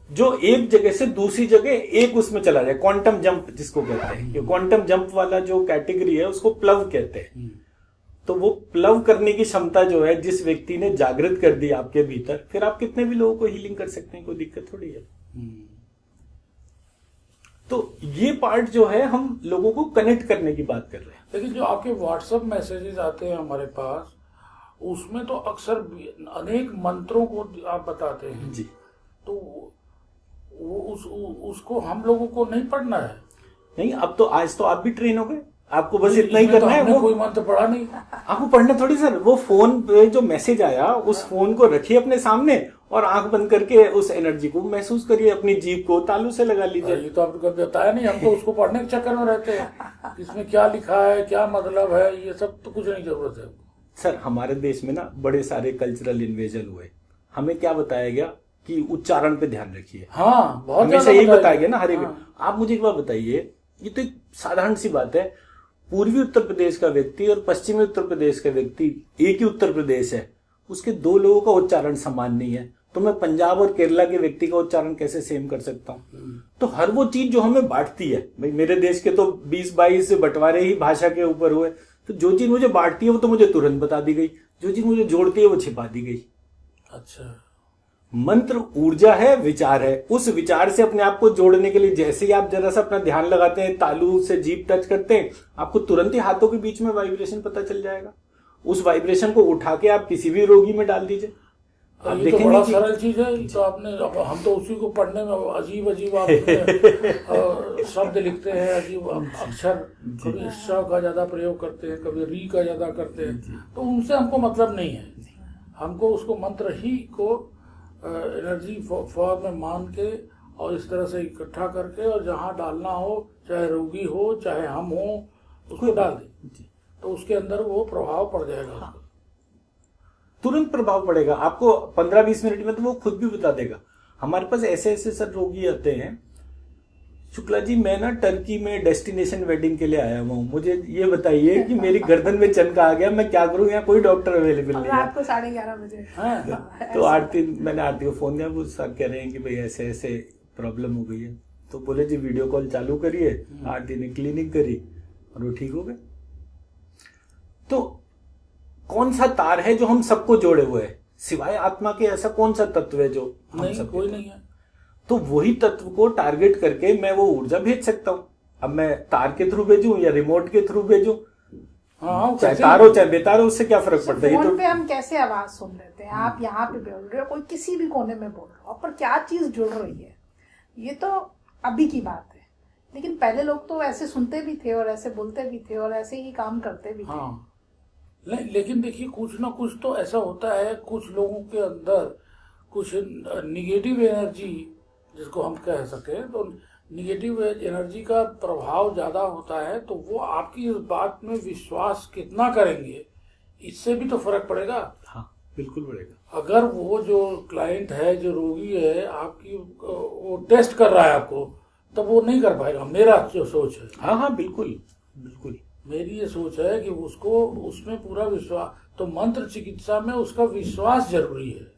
जो एक जगह से दूसरी जगह एक उसमें चला जाए, क्वांटम जंप जिसको कहते हैं। क्वांटम जंप वाला जो कैटेगरी है उसको प्लव कहते हैं। तो वो प्लव करने की क्षमता जो है, जिस व्यक्ति ने जागृत कर दी आपके भीतर, फिर आप कितने भी लोगों को हीलिंग कर सकते हैं, कोई दिक्कत थोड़ी है। तो ये पार्ट जो है, हम लोगों को कनेक्ट करने की बात कर रहे हैं। लेकिन जो आपके व्हाट्सएप मैसेजेस आते हैं हमारे पास, उसमें तो अक्सर अनेक मंत्रों को आप बताते हैं जी। तो वो उसको हम लोगों को नहीं पढ़ना है? नहीं, अब तो आज तो आप भी ट्रेन हो गए, आपको बस इतना ही करना है। वो कोई मंत्र पढ़ा नहीं, आपको पढ़ना थोड़ी सर। वो फोन पे जो मैसेज आया, उस फोन को रखिए अपने सामने और आंख बंद करके उस एनर्जी को महसूस करिए, अपनी जीभ को तालू से लगा लीजिए। ये तो आपने कभी बताया नहीं, हम तो उसको पढ़ने के चक्कर में रहते हैं, इसमें क्या लिखा है, क्या मतलब है, ये सब तो कुछ नहीं जरूरत है। सर हमारे देश में ना बड़े सारे कल्चरल इन्वेजन हुए, हमें क्या बताया गया कि उच्चारण पे ध्यान रखिए। हाँ, बहुत हमेशा यही बताया गया ना हर एक। आप मुझे एक बात बताइए, ये तो एक साधारण सी बात है, पूर्वी उत्तर प्रदेश का व्यक्ति और पश्चिमी उत्तर प्रदेश का व्यक्ति, एक ही उत्तर प्रदेश है, उसके दो लोगों का उच्चारण समान नहीं है, तो मैं पंजाब और केरला के व्यक्ति का उच्चारण कैसे सेम कर सकता हूँ? तो हर वो चीज जो हमें बांटती है, भाई मेरे देश के तो 20-22 बंटवारे ही भाषा के ऊपर हुए, तो जो चीज मुझे बांटती है वो तो मुझे तुरंत बता दी गई, जो चीज मुझे जोड़ती है वो छिपा दी गई। अच्छा, मंत्र ऊर्जा है, विचार है। उस विचार से अपने आप को जोड़ने के लिए जैसे ही आप जरा सा अपना ध्यान लगाते हैं, तालू से जीभ टच करते हैं, आपको तुरंत ही हाथों के बीच में वाइब्रेशन पता चल जाएगा। उस वाइब्रेशन को उठा के आप किसी भी रोगी में डाल दीजिए, आप ये तो देखेंगे बड़ा सरल चीज है। तो आपने, हम तो उसी को पढ़ने में अजीब आप शब्द लिखते हैं, अजीब अक्षर, कभी श का ज्यादा प्रयोग करते हैं, कभी री का ज्यादा करते हैं, तो उनसे हमको मतलब नहीं है। हमको उसको मंत्र ही को एनर्जी फॉर्म में मान के और इस तरह से इकट्ठा करके, और जहाँ डालना हो, चाहे रोगी हो चाहे हम हो, उसको डाल दें, तो उसके अंदर वो प्रभाव पड़ जाएगा। हाँ। तुरंत प्रभाव पड़ेगा आपको, 15-20 मिनट में तो वो खुद भी बता देगा। हमारे पास ऐसे ऐसे सर रोगी आते हैं, शुक्ला जी मैं ना टर्की में डेस्टिनेशन वेडिंग के लिए आया हुआ हूँ, मुझे ये बताइए कि मेरी गर्दन में चनका आ गया, मैं क्या करूँ, यहाँ कोई डॉक्टर अवेलेबल नहीं है। रात को 11:30 बजे। तो मैंने आरती को फोन किया, वो सब कह रहे हैं कि भाई ऐसे ऐसे प्रॉब्लम हो गई है। तो बोले जी वीडियो कॉल चालू करिए, 8 दिन क्लिनिक करी और वो ठीक हो गए। तो कौन सा तार है जो हम सबको जोड़े हुए है? सिवाय आत्मा के ऐसा कौन सा तत्व है जो हम नहीं, सब कोई नहीं है। तो वही तत्व को टारगेट करके मैं वो ऊर्जा भेज सकता हूं। अब मैं तार के थ्रू भेजूं या रिमोट के थ्रू भेजूं, हाँ, चाहे तार हो चाहे बेतार हो, उससे क्या फर्क पड़ता है? ये फोन तो पे हम कैसे आवाज सुन लेते हैं, आप यहाँ पे बोल रहे हो, कोई किसी भी कोने में बोल रहा हो, पर क्या चीज जुड़ रही है, ये तो अभी की बात है। लेकिन पहले लोग तो ऐसे सुनते भी थे और ऐसे बोलते भी थे और ऐसे ही काम करते भी थे। हाँ, लेकिन देखिए कुछ ना कुछ तो ऐसा होता है, कुछ लोगों के अंदर कुछ निगेटिव एनर्जी जिसको हम कह सके, तो निगेटिव एनर्जी का प्रभाव ज्यादा होता है, तो वो आपकी इस बात में विश्वास कितना करेंगे इससे भी तो फर्क पड़ेगा। हाँ बिल्कुल पड़ेगा। अगर वो जो क्लाइंट है, जो रोगी है, आपकी वो टेस्ट कर रहा है आपको, तब वो नहीं कर पाएगा। मेरा जो सोच है, हाँ हाँ बिल्कुल बिल्कुल, मेरी ये सोच है कि उसको उसमें पूरा विश्वास, तो मंत्र चिकित्सा में उसका विश्वास जरूरी है।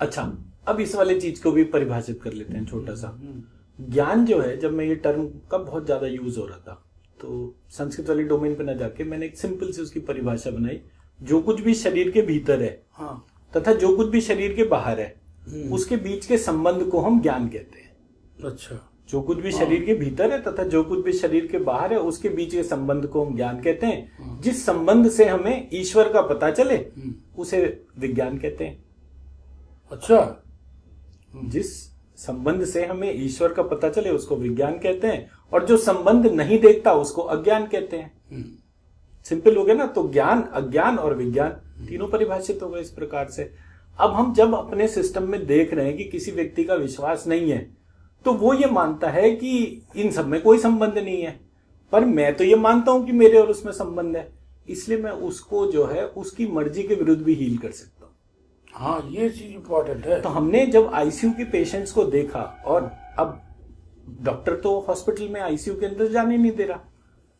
अच्छा, अब इस वाले चीज को भी परिभाषित कर लेते हैं छोटा सा। ज्ञान जो है, जब मैं ये टर्म का बहुत ज्यादा यूज हो रहा था, तो संस्कृत वाली डोमेन पे न जाके मैंने एक सिंपल से उसकी परिभाषा बनाई। जो कुछ भी शरीर के भीतर है, हाँ, तथा जो कुछ भी शरीर के बाहर है, उसके बीच के संबंध को हम ज्ञान कहते हैं। अच्छा, जो कुछ भी शरीर के भीतर है तथा जो कुछ भी शरीर के बाहर है, उसके बीच के संबंध को हम ज्ञान कहते हैं। जिस संबंध से हमें ईश्वर का पता चले उसे विज्ञान कहते हैं। अच्छा, जिस संबंध से हमें ईश्वर का पता चले उसको विज्ञान कहते हैं, और जो संबंध नहीं देखता उसको अज्ञान कहते हैं। सिंपल हो गया ना? तो ज्ञान, अज्ञान और विज्ञान तीनों परिभाषित हो गए इस प्रकार से। अब हम जब अपने सिस्टम में देख रहे हैं कि किसी व्यक्ति का विश्वास नहीं है, तो वो ये मानता है कि इन सब में कोई संबंध नहीं है, पर मैं तो ये मानता हूं कि मेरे और उसमें संबंध है, इसलिए मैं उसको जो है उसकी मर्जी के विरुद्ध भी हील कर सकता हूं। हाँ, ये चीज इम्पोर्टेंट है। तो हमने जब आईसीयू के पेशेंट्स को देखा, और अब डॉक्टर तो हॉस्पिटल में आईसीयू के अंदर जाने नहीं दे रहा,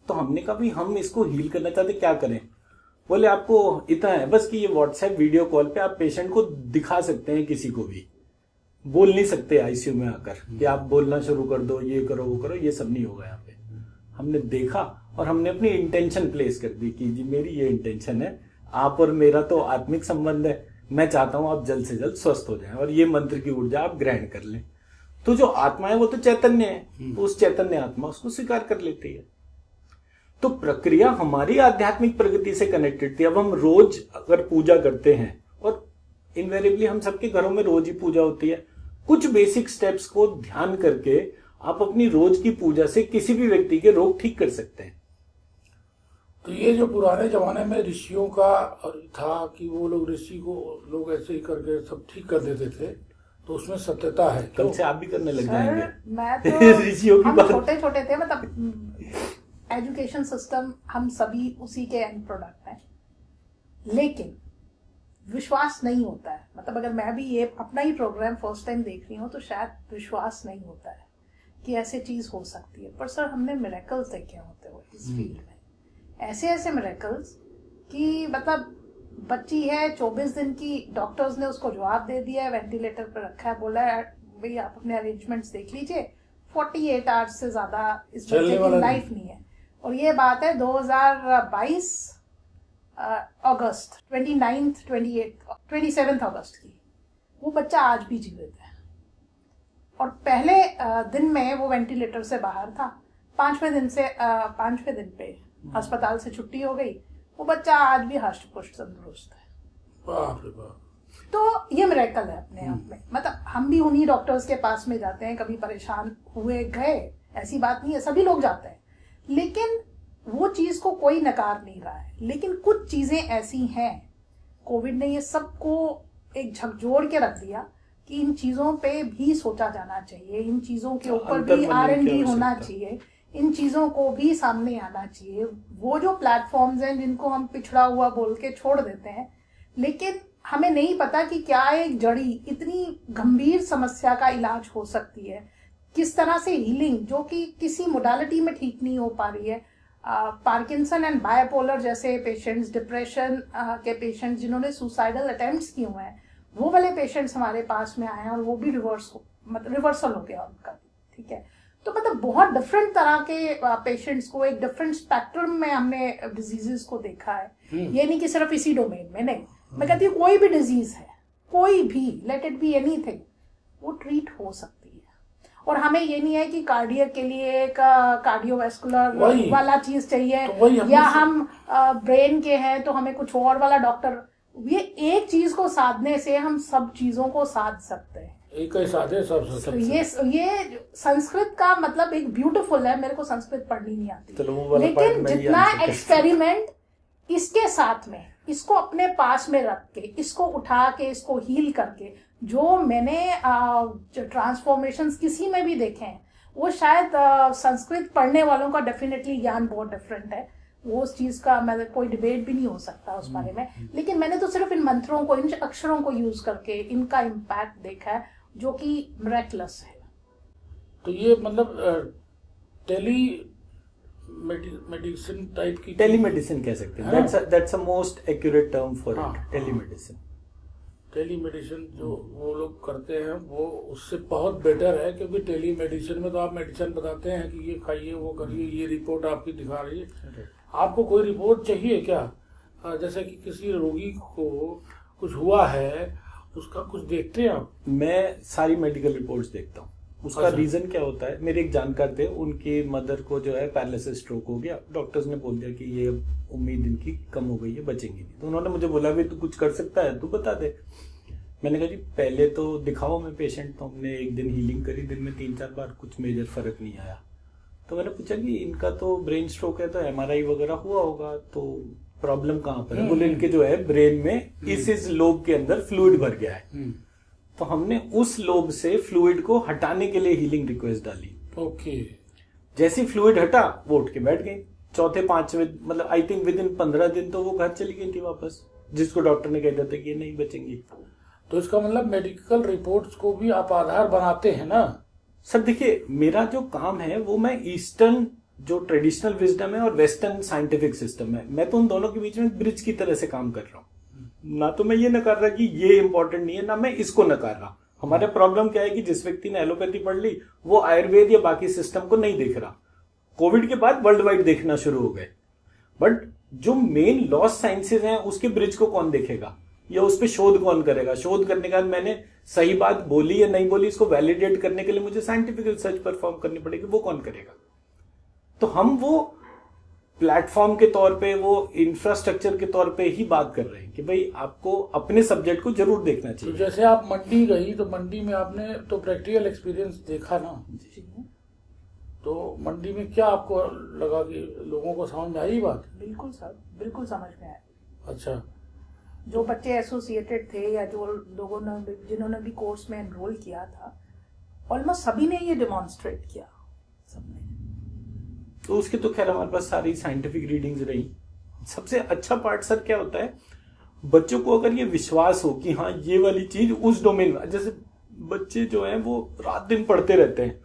तो हमने कहा भी हम इसको हील करना चाहते, क्या करें? बोले आपको इतना है बस कि ये व्हाट्सएप वीडियो कॉल पे आप पेशेंट को दिखा सकते हैं, किसी को भी बोल नहीं सकते आईसीयू में आकर कि आप बोलना शुरू कर दो, ये करो वो करो, ये सब नहीं होगा यहाँ पे। हमने देखा और हमने अपनी इंटेंशन प्लेस कर दी कि जी मेरी ये इंटेंशन है, आप और मेरा तो आत्मिक संबंध है, मैं चाहता हूं आप जल्द से जल्द स्वस्थ हो जाएं और ये मंत्र की ऊर्जा आप ग्रहण कर लें। तो जो आत्मा है वो तो चैतन्य है, तो उस चैतन्य आत्मा उसको स्वीकार कर लेती है। तो प्रक्रिया हमारी आध्यात्मिक प्रगति से कनेक्टेड थी। अब हम रोज अगर पूजा करते हैं, और इनवेरिएबली हम सबके घरों में रोज ही पूजा होती है, कुछ बेसिक स्टेप्स को ध्यान करके आप अपनी रोज की पूजा से किसी भी व्यक्ति के रोग ठीक कर सकते हैं। तो ये जो पुराने जमाने में ऋषियों का था कि वो लोग ऋषि को लोग ऐसे ही करके सब ठीक कर देते थे, तो उसमें सत्यता है। कल से आप भी करने लग जाएंगे। मैं तो ऋषियों की हम बात, छोटे छोटे थे, मतलब एजुकेशन सिस्टम हम सभी उसी के एंड प्रोडक्ट हैं, लेकिन विश्वास नहीं होता है। मतलब अगर मैं भी ये अपना ही प्रोग्राम फर्स्ट टाइम देख रही हूँ तो शायद विश्वास नहीं होता है कि ऐसे चीज हो सकती है। पर सर हमने मिरेकल्स देखे होते हुए इस फील्ड में, ऐसे ऐसे मिरेकल्स कि मतलब बच्ची है 24 दिन की, डॉक्टर्स ने उसको जवाब दे दिया है, वेंटिलेटर पर रखा है, बोला है भाई आप अपने अरेंजमेंट्स देख लीजिए, 48 आवर्स से ज्यादा इस बच्चे की लाइफ नहीं है। और ये बात है 2022 अगस्त 27 अगस्त की। वो बच्चा आज भी जीवित है और पहले दिन में वो वेंटिलेटर से बाहर था, 5वें दिन पे अस्पताल से छुट्टी हो गई, वो बच्चा आज भी हष्ट पुष्ट तंदुरुस्त है। बाप रे बाप। तो ये मिरेकल है अपने आप में। मतलब हम भी उन्हीं डॉक्टर्स के पास में जाते हैं, कभी परेशान हुए गए, ऐसी बात नहीं है, सभी लोग जाते हैं, लेकिन वो चीज को कोई नकार नहीं रहा है। लेकिन कुछ चीजें ऐसी हैं, कोविड ने ये सबको एक झकझोर के रख दिया कि इन चीजों पे भी सोचा जाना चाहिए, इन चीजों के ऊपर भी R&D होना चाहिए, इन चीजों को भी सामने आना चाहिए। वो जो प्लेटफॉर्म्स हैं जिनको हम पिछड़ा हुआ बोल के छोड़ देते हैं, लेकिन हमें नहीं पता कि क्या एक जड़ी इतनी गंभीर समस्या का इलाज हो सकती है, किस तरह से हीलिंग जो कि किसी मोडालिटी में ठीक नहीं हो पा रही है। पार्किंसन एंड बायपोलर जैसे पेशेंट्स, डिप्रेशन के पेशेंट्स जिन्होंने सुसाइडल अटेम्प्ट्स किए हुए हैं, वो वाले पेशेंट्स हमारे पास में आए हैं और वो भी रिवर्सल हो गया उनका, ठीक है। तो मतलब बहुत डिफरेंट तरह के पेशेंट्स को एक डिफरेंट स्पेक्ट्रम में हमने डिजीजेस को देखा है। ये नहीं कि सिर्फ इसी डोमेन में, नहीं, मैं कहती हूँ कोई भी डिजीज है, कोई भी, लेट इट बी एनीथिंग, वो ट्रीट हो सकती है। और हमें ये नहीं है कि कार्डियक के लिए एक कार्डियोवैस्कुलर वाला चीज चाहिए, तो या हम ब्रेन के हैं तो हमें कुछ और वाला डॉक्टर। ये एक चीज को साधने से हम सब चीजों को साध सकते हैं। एक ही साधे सब तो ये संस्कृत का मतलब एक ब्यूटीफुल है। मेरे को संस्कृत पढ़नी नहीं आती, लेकिन जितना एक्सपेरिमेंट इसके साथ में, इसको अपने पास में रख के, इसको उठा के, इसको हील करके, जो मैंने ट्रांसफॉर्मेशंस किसी में भी देखे हैं, वो शायद संस्कृत पढ़ने वालों का डेफिनेटली ज्ञान बहुत डिफरेंट है। वो उस चीज का मैं कोई डिबेट भी नहीं हो सकता उस बारे में, लेकिन मैंने तो सिर्फ इन मंत्रों को, इन अक्षरों को यूज करके इनका इम्पैक्ट देखा है, जो कि मिरेकलस है। तो ये मतलब मेडिसिन टाइप की, टेलीमेडिसिन कह सकते हैं, that's a most accurate term for it, telemedicine. Telemedicine जो वो लोग करते हैं वो उससे बहुत बेटर है, क्योंकि टेलीमेडिसिन में तो आप मेडिसिन बताते हैं कि ये खाइए, वो करिए, ये रिपोर्ट आपकी दिखा रही है। आपको कोई रिपोर्ट चाहिए क्या? जैसे कि किसी रोगी को कुछ हुआ है, उसका कुछ देखते हैं आप? मैं सारी मेडिकल रिपोर्ट्स देखता हूँ। उसका रीजन क्या होता है, मेरे एक जानकार थे, उनकी मदर को जो है पैरालिसिस स्ट्रोक हो गया, डॉक्टर्स ने बोल दिया कि ये उम्मीद इनकी कम हो गई है, बचेंगे नहीं। तो उन्होंने मुझे बोला भी तू कुछ कर सकता है, तू बता दे। मैंने कहा जी पहले तो दिखाओ मैं पेशेंट। तो हमने एक दिन हीलिंग करी, दिन में 3-4 बार, कुछ मेजर फर्क नहीं आया। तो मैंने पूछा कि इनका तो ब्रेन स्ट्रोक है, तो MRI वगैरह हुआ होगा, तो प्रॉब्लम कहाँ पर है? बोले इनके जो है ब्रेन में इस लोब के अंदर फ्लूइड भर गया है। तो हमने उस लोब से फ्लूइड को हटाने के लिए हीलिंग रिक्वेस्ट डाली। ओके। जैसी फ्लूइड हटा, वो उठ के बैठ गई। चौथे 5वें, मतलब आई थिंक विद इन 15 दिन तो वो घर चली गई थी वापस, जिसको डॉक्टर ने कह दिया था कि ये नहीं बचेंगी। तो इसका मतलब मेडिकल रिपोर्ट्स को भी आप आधार बनाते हैं ना? सर देखिए, मेरा जो काम है वो मैं ईस्टर्न जो ट्रेडिशनल विजडम है और वेस्टर्न साइंटिफिक सिस्टम है, मैं तो उन दोनों के बीच में ब्रिज की तरह से काम कर रहा हूँ। ना तो मैं ये नकार रहा कि ये इंपॉर्टेंट नहीं है, ना मैं इसको नकार रहा। हमारे प्रॉब्लम क्या है कि जिस व्यक्ति ने एलोपैथी पढ़ ली, वो आयुर्वेद या बाकी सिस्टम को नहीं देख रहा। कोविड के बाद वर्ल्ड वाइड देखना शुरू हो गए, बट जो मेन लॉस्ट साइंसेज हैं उसके ब्रिज को कौन देखेगा, या उस पर शोध कौन करेगा? शोध करने के बाद मैंने सही बात बोली या नहीं बोली, इसको वैलिडेट करने के लिए मुझे साइंटिफिक रिसर्च परफॉर्म करनी पड़ेगी, वो कौन करेगा? तो हम वो प्लेटफॉर्म के तौर पे, वो इंफ्रास्ट्रक्चर के तौर पे ही बात कर रहे हैं कि भाई आपको अपने सब्जेक्ट को जरूर देखना चाहिए। तो जैसे आप मंडी गई, तो मंडी में आपने तो प्रैक्टिकल एक्सपीरियंस देखा ना, तो मंडी में क्या आपको लगा कि लोगों को समझ में आई बात? बिल्कुल सर, बिल्कुल समझ में आया। अच्छा। जो बच्चे एसोसिएटेड थे या जो लोगों ने, जिन्होंने भी कोर्स में एनरोल किया था, ऑलमोस्ट सभी ने ये डिमॉन्स्ट्रेट किया, सबने। तो उसकी तो खैर हमारे पास सारी साइंटिफिक रीडिंग्स रही। सबसे अच्छा पार्ट सर क्या होता है, बच्चों को अगर ये विश्वास हो कि हाँ ये वाली चीज उस डोमेन में, जैसे बच्चे जो हैं वो रात दिन पढ़ते रहते हैं,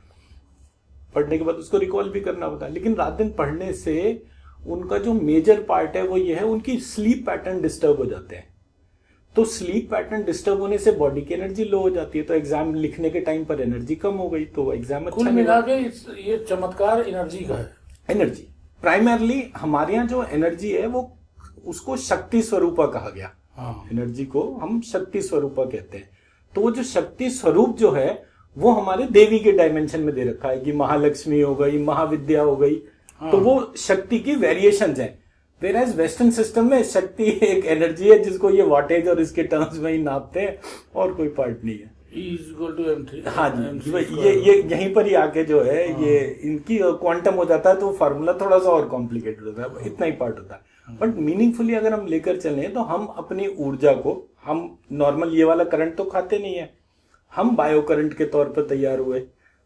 पढ़ने के बाद उसको रिकॉल भी करना होता है, लेकिन रात दिन पढ़ने से उनका जो मेजर पार्ट है वो ये है, उनकी स्लीप पैटर्न डिस्टर्ब हो जाते हैं। तो स्लीप पैटर्न डिस्टर्ब होने से बॉडी की एनर्जी लो हो जाती है, तो एग्जाम लिखने के टाइम पर एनर्जी कम हो गई, तो एग्जाम अच्छा कुल मिला के ये चमत्कार एनर्जी का है। एनर्जी प्राइमरली हमारे यहाँ जो एनर्जी है वो, उसको शक्ति स्वरूपा कहा गया। एनर्जी को हम शक्ति स्वरूपा कहते हैं। तो वो जो शक्ति स्वरूप जो है वो हमारे देवी के डायमेंशन में दे रखा है कि महालक्ष्मी हो गई, महाविद्या हो गई। तो वो शक्ति की वेरिएशंस हैं। वेराज वेस्टर्न सिस्टम में शक्ति एक एनर्जी है जिसको ये वाटेज और इसके टर्म्स में ही नापते हैं, और कोई पार्ट नहीं है। E=m3। हाँ जी, ये यहीं पर ही आके जो है ये इनकी क्वांटम हो जाता है, तो फार्मूला थोड़ा सा और कॉम्प्लिकेटेड होता है, इतना ही पार्ट होता है। बट मीनिंगफुली अगर हम लेकर चले तो हम अपनी ऊर्जा को, हम नॉर्मल ये वाला करंट तो खाते नहीं है, हम बायो करंट के तौर पर तैयार हुए।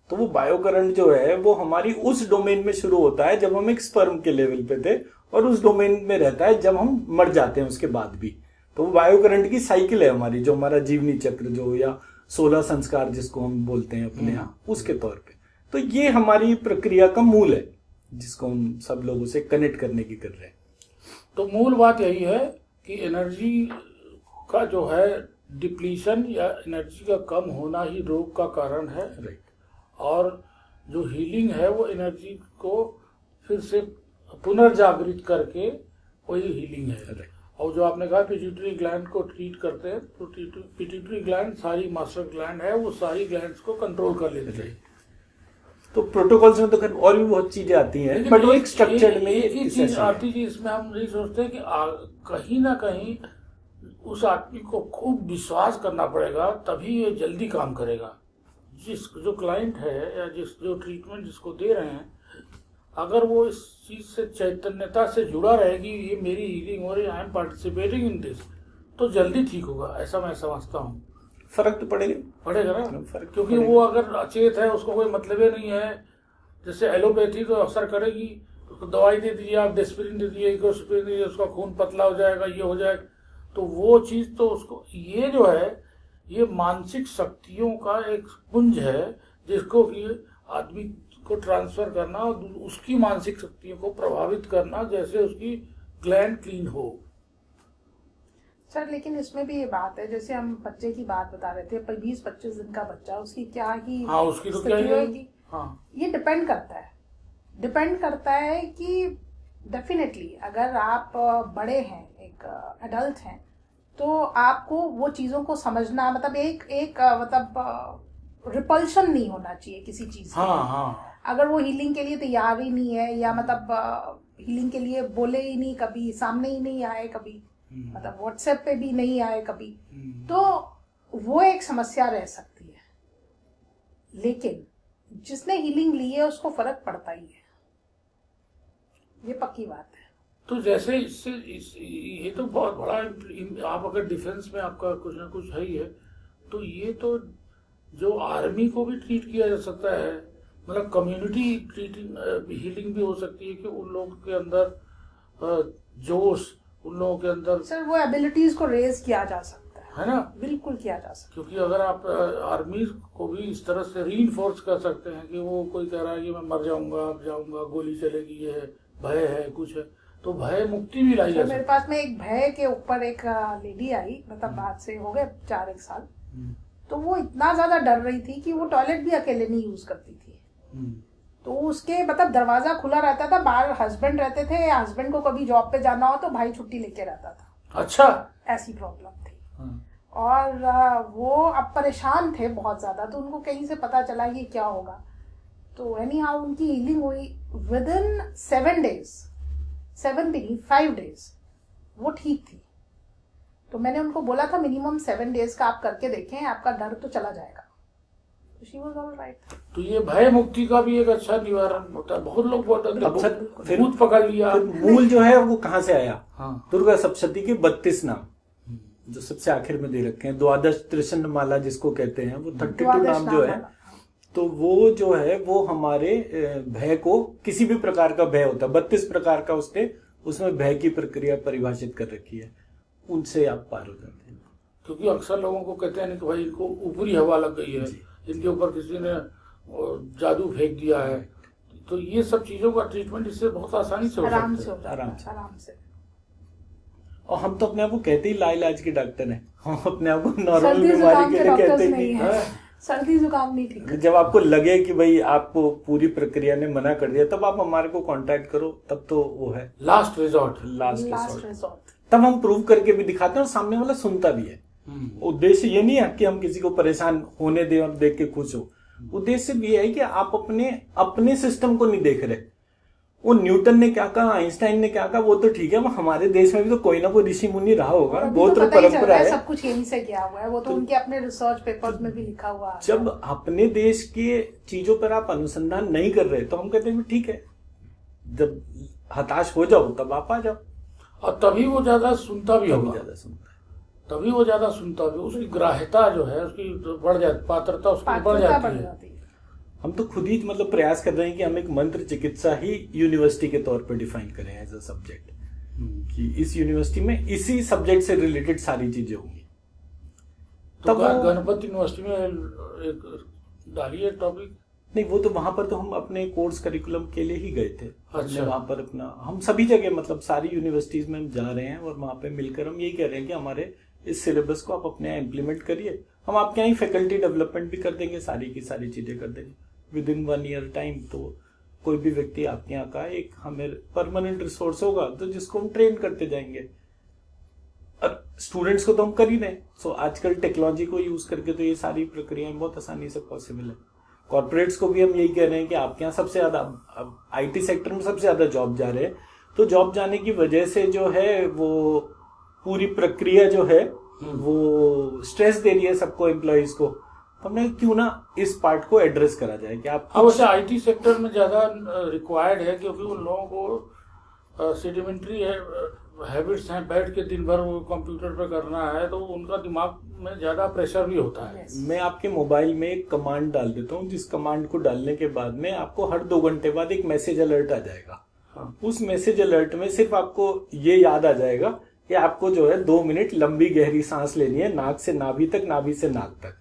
तो वो बायो करंट जो है वो हमारी उस डोमेन में शुरू होता है जब हम एक स्पर्म के लेवल पे थे, और उस डोमेन में रहता है जब हम मर जाते हैं उसके बाद भी। तो वो बायो करंट की साइकिल है हमारी, जो हमारा जीवनी चक्र जो, या 16 संस्कार जिसको हम बोलते हैं अपने यहाँ, उसके तौर पे। तो ये हमारी प्रक्रिया का मूल है जिसको हम सब लोगों से कनेक्ट करने की कर रहे हैं। तो मूल बात यही है कि एनर्जी का जो है डिप्लीशन या एनर्जी का कम होना ही रोग का कारण है। राइट। और जो हीलिंग है वो एनर्जी को फिर से पुनर्जागृत करके वही हीलिंग है। और जो आपने कहा पिट्यूटरी ग्लैंड को ट्रीट करते हैं, तो पिट्यूटरी ग्लैंड सारी मास्टर ग्लैंड है, वो सारी ग्लैंड्स को कंट्रोल कर लेते हैं। तो प्रोटोकॉल्स में तो खैर और भी बहुत चीजें आती हैं, बट वो एक स्ट्रक्चर्ड में एक चीज आती है इसमें हम नहीं सोचते कि कहीं ना कहीं उस आदमी को खूब विश्वास करना पड़ेगा, तभी ये जल्दी काम करेगा। जो क्लाइंट है या जो ट्रीटमेंट जिसको दे रहे हैं, अगर वो इस चीज से चैतन्यता से जुड़ा रहेगी, ये मेरी हीलिंग हो रही, I am participating in this, तो जल्दी ठीक होगा, ऐसा मैं समझता हूँ। फर्क तो पड़ेगा ना, क्योंकि वो अगर अचेत है, उसको कोई मतलब ही नहीं है। जैसे एलोपैथी तो असर करेगी, उसको दवाई दे दीजिए, आप डेस्पिरिन दे दीजिए, इकोस्पिरिन दे दीजिए, उसका खून पतला हो जाएगा, ये हो जाएगा, तो वो चीज तो उसको, ये जो है ये मानसिक शक्तियों का एक पुंज है, जिसको कि आदमी को ट्रांसफर करना और उसकी मानसिक शक्तियों को प्रभावित करना, जैसे उसकी ग्लैंड क्लीन हो। सर लेकिन इसमें भी ये बात है, जैसे हम बच्चे की बात बता रहे थे, 20-25 दिन का बच्चा, उसकी क्या ही उसकी तो क्या होगी। ये डिपेंड करता है कि डेफिनेटली अगर आप बड़े हैं, एक एडल्ट हैं, तो आपको वो चीजों को समझना, मतलब एक मतलब रिपल्शन नहीं होना चाहिए किसी चीज हाँ। अगर वो हीलिंग के लिए तैयार ही नहीं है, या मतलब हीलिंग के लिए बोले ही नहीं, कभी सामने ही नहीं आए, कभी मतलब व्हाट्सएप पे भी नहीं आए कभी, तो वो एक समस्या रह सकती है। लेकिन जिसने हीलिंग ली है उसको फर्क पड़ता ही है, ये पक्की बात है। तो जैसे इससे ये तो बहुत बड़ा, आप अगर डिफेंस में आपका कुछ ना कुछ है ही है, तो ये तो जो आर्मी को भी ट्रीट किया जा सकता है, मतलब कम्युनिटी हीलिंग भी हो सकती है कि उन लोगों के अंदर जोश, उन लोगों के अंदर सर वो एबिलिटीज को रेज किया जा सकता है ना, बिल्कुल किया जा सकता है। क्योंकि अगर आप आर्मी को भी इस तरह से रीइंफोर्स कर सकते हैं कि वो कोई कह रहा है कि मैं मर जाऊंगा, अब जाऊंगा, गोली चलेगी, ये है, भय है, कुछ है, तो भय मुक्ति भी लाई जा सकती है। मेरे पास में एक भय के ऊपर एक लेडी आई, मतलब बात से हो गए 4-1 साल, तो वो इतना ज्यादा डर रही थी कि वो टॉयलेट भी अकेले नहीं यूज करती थी। तो उसके मतलब दरवाजा खुला रहता था, बाहर हस्बैंड रहते थे, हस्बैंड को कभी जॉब पे जाना हो तो भाई छुट्टी लेके रहता था। अच्छा, ऐसी प्रॉब्लम थी। और वो अब परेशान थे बहुत ज्यादा, तो उनको कहीं से पता चला ये क्या होगा, तो एनी हाउ उनकी हीलिंग हुई विद इन 7 डेज, 7 भी नहीं 5 डेज वो ठीक थी। तो मैंने उनको बोला था मिनिमम 7 डेज का आप करके देखें, आपका डर तो चला जाएगा। She was all right. तो ये भय मुक्ति का भी एक अच्छा निवारण होता है। बहुत लोग बोलते भूत पकड़ लिया। मूल जो है वो कहाँ से आया? दुर्गा सप्तशती के 32 नाम जो सबसे आखिर में दे रखे हैं, द्वादश त्रिशंड माला जिसको कहते हैं, वो 32 नाम जो है, तो वो जो है वो हमारे भय को, किसी भी प्रकार का भय होता है, 32 प्रकार का उसमें भय की प्रक्रिया परिभाषित कर रखी है, उनसे आप पार हो जाते हैं। क्योंकि अक्सर लोगों को कहते हैं कि भाई इनको ऊपरी हवा लग गई है, इनके ऊपर किसी ने जादू फेंक दिया है, तो ये सब चीजों का ट्रीटमेंट इससे बहुत आसानी से हो सकता है, आराम से। और हम तो अपने आप को कहते ही लाइलाज के डॉक्टर हैं, हम अपने आप को नॉर्मल बीमारी के लिए कहते नहीं है। सर्दी जुकाम नहीं ठीक। जब आपको लगे कि भाई आपको पूरी प्रक्रिया ने मना कर दिया, तब आप हमारे को कांटेक्ट करो, तब तो वो है लास्ट रिजॉर्ट। तब हम प्रूव करके भी दिखाते हैं और सामने वाला सुनता भी है। उद्देश्य ये नहीं है कि हम किसी को परेशान होने दें और देख के खुश हो, उद्देश्य भी है कि आप अपने सिस्टम को नहीं देख रहे। वो न्यूटन ने क्या कहा, आइंस्टाइन ने क्या कहा, वो तो ठीक है, वो हमारे देश में भी तो कोई ना कोई ऋषि मुनि रहा होगा, गोत्र परंपरा है, सब कुछ यहीं से किया हुआ है, वो तो उनके अपने रिसर्च पेपर्स में भी लिखा हुआ है। जब अपने देश के चीजों पर आप अनुसंधान नहीं कर रहे तो हम कहते हैं ठीक है, जब हताश हो जाओ तब आप आ जाओ। और तभी वो ज्यादा सुनता भी होगा, तभी वो ज्यादा सुनता भी, उसकी ग्राह्यता जो है उसकी बढ़ जाती, पात्रता उसकी बढ़ जाती है। हम तो खुद ही मतलब प्रयास कर रहे हैं कि हम एक मंत्र चिकित्सा ही यूनिवर्सिटी के तौर पर डिफाइन करें एज अ सब्जेक्ट, कि इस यूनिवर्सिटी में इसी सब्जेक्ट से रिलेटेड सारी चीजें होंगी। तो गणपति यूनिवर्सिटी में एक डालिए टॉपिक। नहीं, वो तो वहां पर तो हम अपने कोर्स करिकुलम के लिए ही गए थे। अच्छा। वहां पर अपना हम सभी जगह मतलब सारी यूनिवर्सिटीज में हम जा रहे हैं और वहां पे मिलकर हम यही कह रहे हैं कि हमारे इस सिलेबस को आप अपने यहाँ इम्प्लीमेंट करिए, हम आपके यहाँ ही फैकल्टी डेवलपमेंट भी कर देंगे, सारी की सारी चीजें कर देंगे। विद इन 1 ईयर टाइम, तो कोई भी व्यक्ति आपके यहाँ का एक हमें परमानेंट रिसोर्स होगा तो जिसको हम ट्रेन करते जाएंगे। अब स्टूडेंट्स को तो हम कर ही रहे, सो आजकल टेक्नोलॉजी को यूज करके तो ये सारी प्रक्रियाएं बहुत आसानी से पॉसिबल है। कॉर्पोरेट्स को भी हम यही कह रहे हैं कि आपके यहाँ सबसे ज्यादा अब IT सेक्टर में सबसे ज्यादा जॉब जा रहे हैं, तो जॉब जाने की वजह से जो है वो पूरी प्रक्रिया जो है वो स्ट्रेस दे रही है सबको, एम्प्लॉइज को। तो हमने क्यों ना इस पार्ट को एड्रेस करा जाए कि आप वैसे IT सेक्टर में ज्यादा रिक्वायर्ड है, क्योंकि उन लोगों को सेडिमेंट्री हैबिट्स हैं, बैठ के दिन भर वो कंप्यूटर पे करना है, तो उनका दिमाग में ज्यादा प्रेशर भी होता है। मैं आपके मोबाइल में एक कमांड डाल देता हूँ, जिस कमांड को डालने के बाद में आपको हर 2 घंटे बाद एक मैसेज अलर्ट आ जाएगा। उस मैसेज अलर्ट में सिर्फ आपको ये याद आ जाएगा कि आपको जो है 2 मिनट लंबी गहरी सांस लेनी है, नाक से नाभि तक, नाभि से नाक तक,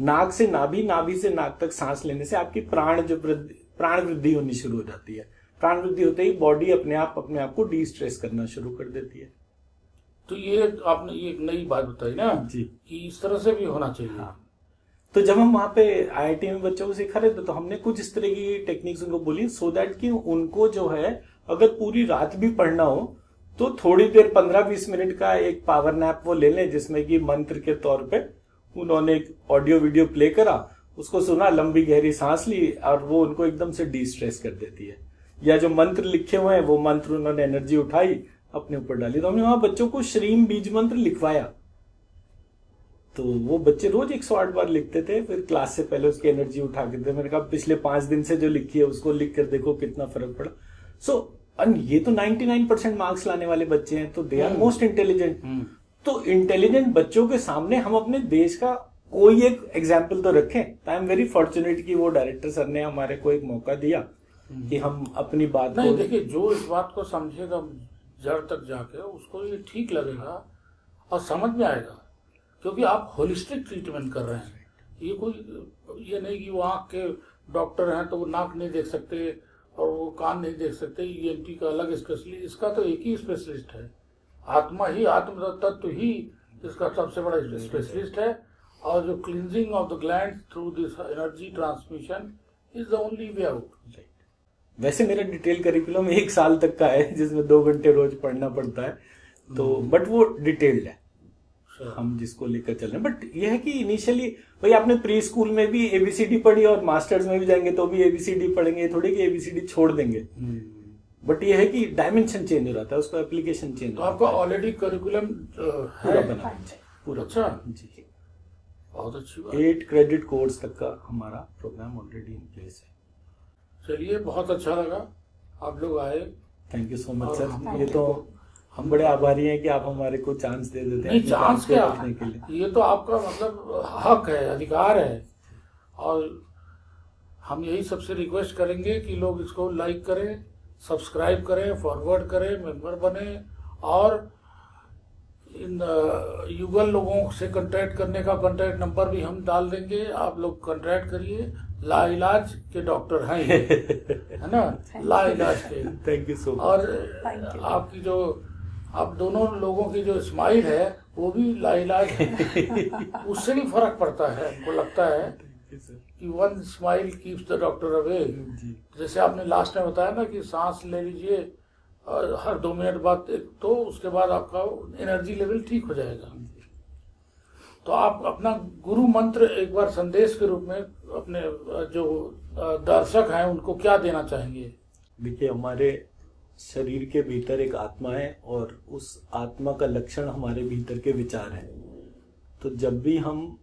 नाक से नाभि, नाभि से नाक तक सांस लेने से आपकी प्राण वृद्धि होनी शुरू हो जाती है। प्राण वृद्धि होते ही बॉडी अपने आप को डी स्ट्रेस करना शुरू कर देती है। तो ये आपने एक नई बात बताई ना जी, कि इस तरह से भी होना चाहिए। हाँ। तो जब हम वहां पे IIT में बच्चों को सिखा रहे थे तो हमने कुछ इस तरह की टेक्निक्स उनको बोली, सो दैट कि उनको जो है अगर पूरी रात भी पढ़ना हो तो थोड़ी देर 15-20 मिनट का एक पावर नैप वो ले लें, जिसमें कि मंत्र के तौर पे उन्होंने एक ऑडियो वीडियो प्ले करा, उसको सुना, लंबी गहरी सांस ली और वो उनको एकदम से डी स्ट्रेस कर देती है। या जो मंत्र लिखे हुए हैं वो मंत्र उन्होंने एनर्जी उठाई अपने ऊपर डाली। तो हमने वहां बच्चों को श्रीम बीज मंत्र लिखवाया, तो वो बच्चे रोज 108 बार लिखते थे। फिर क्लास से पहले उसकी एनर्जी उठा के थे, मैंने कहा पिछले 5 दिन से जो लिखी है उसको लिख कर देखो कितना फर्क पड़ा। सो ये तो 99% मार्क्स लाने वाले बच्चे हैं, तो दे आर मोस्ट इंटेलिजेंट। तो इंटेलिजेंट बच्चों के सामने हम अपने देश का कोई एक एग्जाम्पल तो रखें। आई एम वेरी फॉर्चुनेट कि वो डायरेक्टर सर ने हमारे को एक मौका दिया कि हम अपनी बात नहीं, देखिए जो इस बात को समझेगा जड़ तक जाके उसको ये ठीक लगेगा और समझ में आएगा, क्योंकि आप होलिस्टिक ट्रीटमेंट कर रहे हैं। ये नहीं कि वो आँख के डॉक्टर हैं तो वो नाक नहीं देख सकते और वो कान नहीं देख सकते, ENT का अलग स्पेशलिस्ट। इसका तो एक ही स्पेशलिस्ट है, आत्मा ही, आत्म तत्व ही इसका सबसे बड़ा स्पेशलिस्ट है। और जो cleansing of the gland through this energy transmission is the only way out. वैसे मेरा डिटेल करिकुलम 1 साल तक का है, जिसमें 2 घंटे रोज पढ़ना पड़ता है, तो बट वो डिटेल्ड है हम जिसको लेकर चल रहे हैं। बट यह है कि इनिशियली भाई आपने प्री स्कूल में भी ABCD पढ़ी और मास्टर्स में भी जाएंगे तो भी ABCD पढ़ेंगे, थोड़ी कि ABCD छोड़ देंगे। बट यह है कि डायमेंशन चेंज हो रहा था, उसका एप्लीकेशन चेंज। तो आपका ऑलरेडी करिकुलम पूरा बना पूरा। अच्छा जी, बहुत अच्छी बात। 8 क्रेडिट कोर्स तक का हमारा प्रोग्राम ऑलरेडी इन प्लेस है। चलिए, बहुत अच्छा लगा आप लोग आए। Thank you so much sir. ये तो हम बड़े आभारी हैं कि आप हमारे को चांस दे देते हैं। नहीं, चांस क्या, के लिए ये तो आपका मतलब हक है, अधिकार है। और हम यही सबसे रिक्वेस्ट करेंगे कि लोग इसको लाइक करें, सब्सक्राइब करें, फॉरवर्ड करें, मेंबर बने। और इन युगल लोगों से कांटेक्ट करने का कांटेक्ट नंबर भी हम डाल देंगे, आप लोग कांटेक्ट करिए। लाइलाज के डॉक्टर हैं ये, है ना, लाइलाज के। Thank you so much. और आपकी जो आप दोनों लोगों की जो स्माइल है वो भी लाइलाज है, उससे भी फर्क पड़ता है। हमको लगता है कि 1 smile keeps the doctor away. जैसे आपने लास्ट में बताया ना कि सांस ले लीजिए और हर 2 मिनट बाद, तो उसके बाद आपका एनर्जी लेवल ठीक हो जाएगा। तो आप अपना गुरु मंत्र एक बार संदेश के रूप में अपने जो दर्शक हैं उनको क्या देना चाहेंगे? देखिए, हमारे शरीर के भीतर एक आत्मा है और उस आत्मा का लक्षण हमारे भीतर के विचार हैं। तो जब भी हम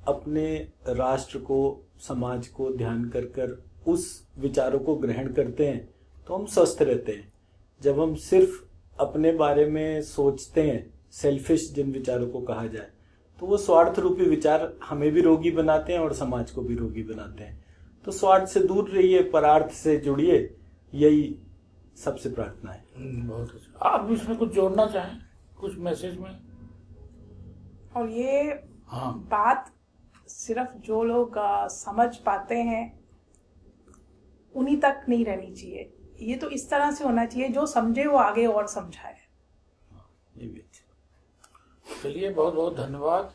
अपने राष्ट्र को, समाज को ध्यान कर कर उस विचारों को ग्रहण करते हैं तो हम स्वस्थ रहते हैं। जब हम सिर्फ अपने बारे में सोचते हैं, सेल्फिश जिन विचारों को कहा जाए, तो वो स्वार्थ रूपी विचार हमें भी रोगी बनाते हैं और समाज को भी रोगी बनाते हैं। तो स्वार्थ से दूर रहिए, परार्थ से जुड़िए, यही सबसे प्रार्थना है। बहुत अच्छा। आप इसमें कुछ जोड़ना चाहें, कुछ मैसेज में? और ये बात सिर्फ जो लोग समझ पाते हैं उन्हीं तक नहीं रहनी चाहिए। ये तो इस तरह से होना चाहिए जो समझे वो आगे और समझाए। चलिए, बहुत बहुत धन्यवाद।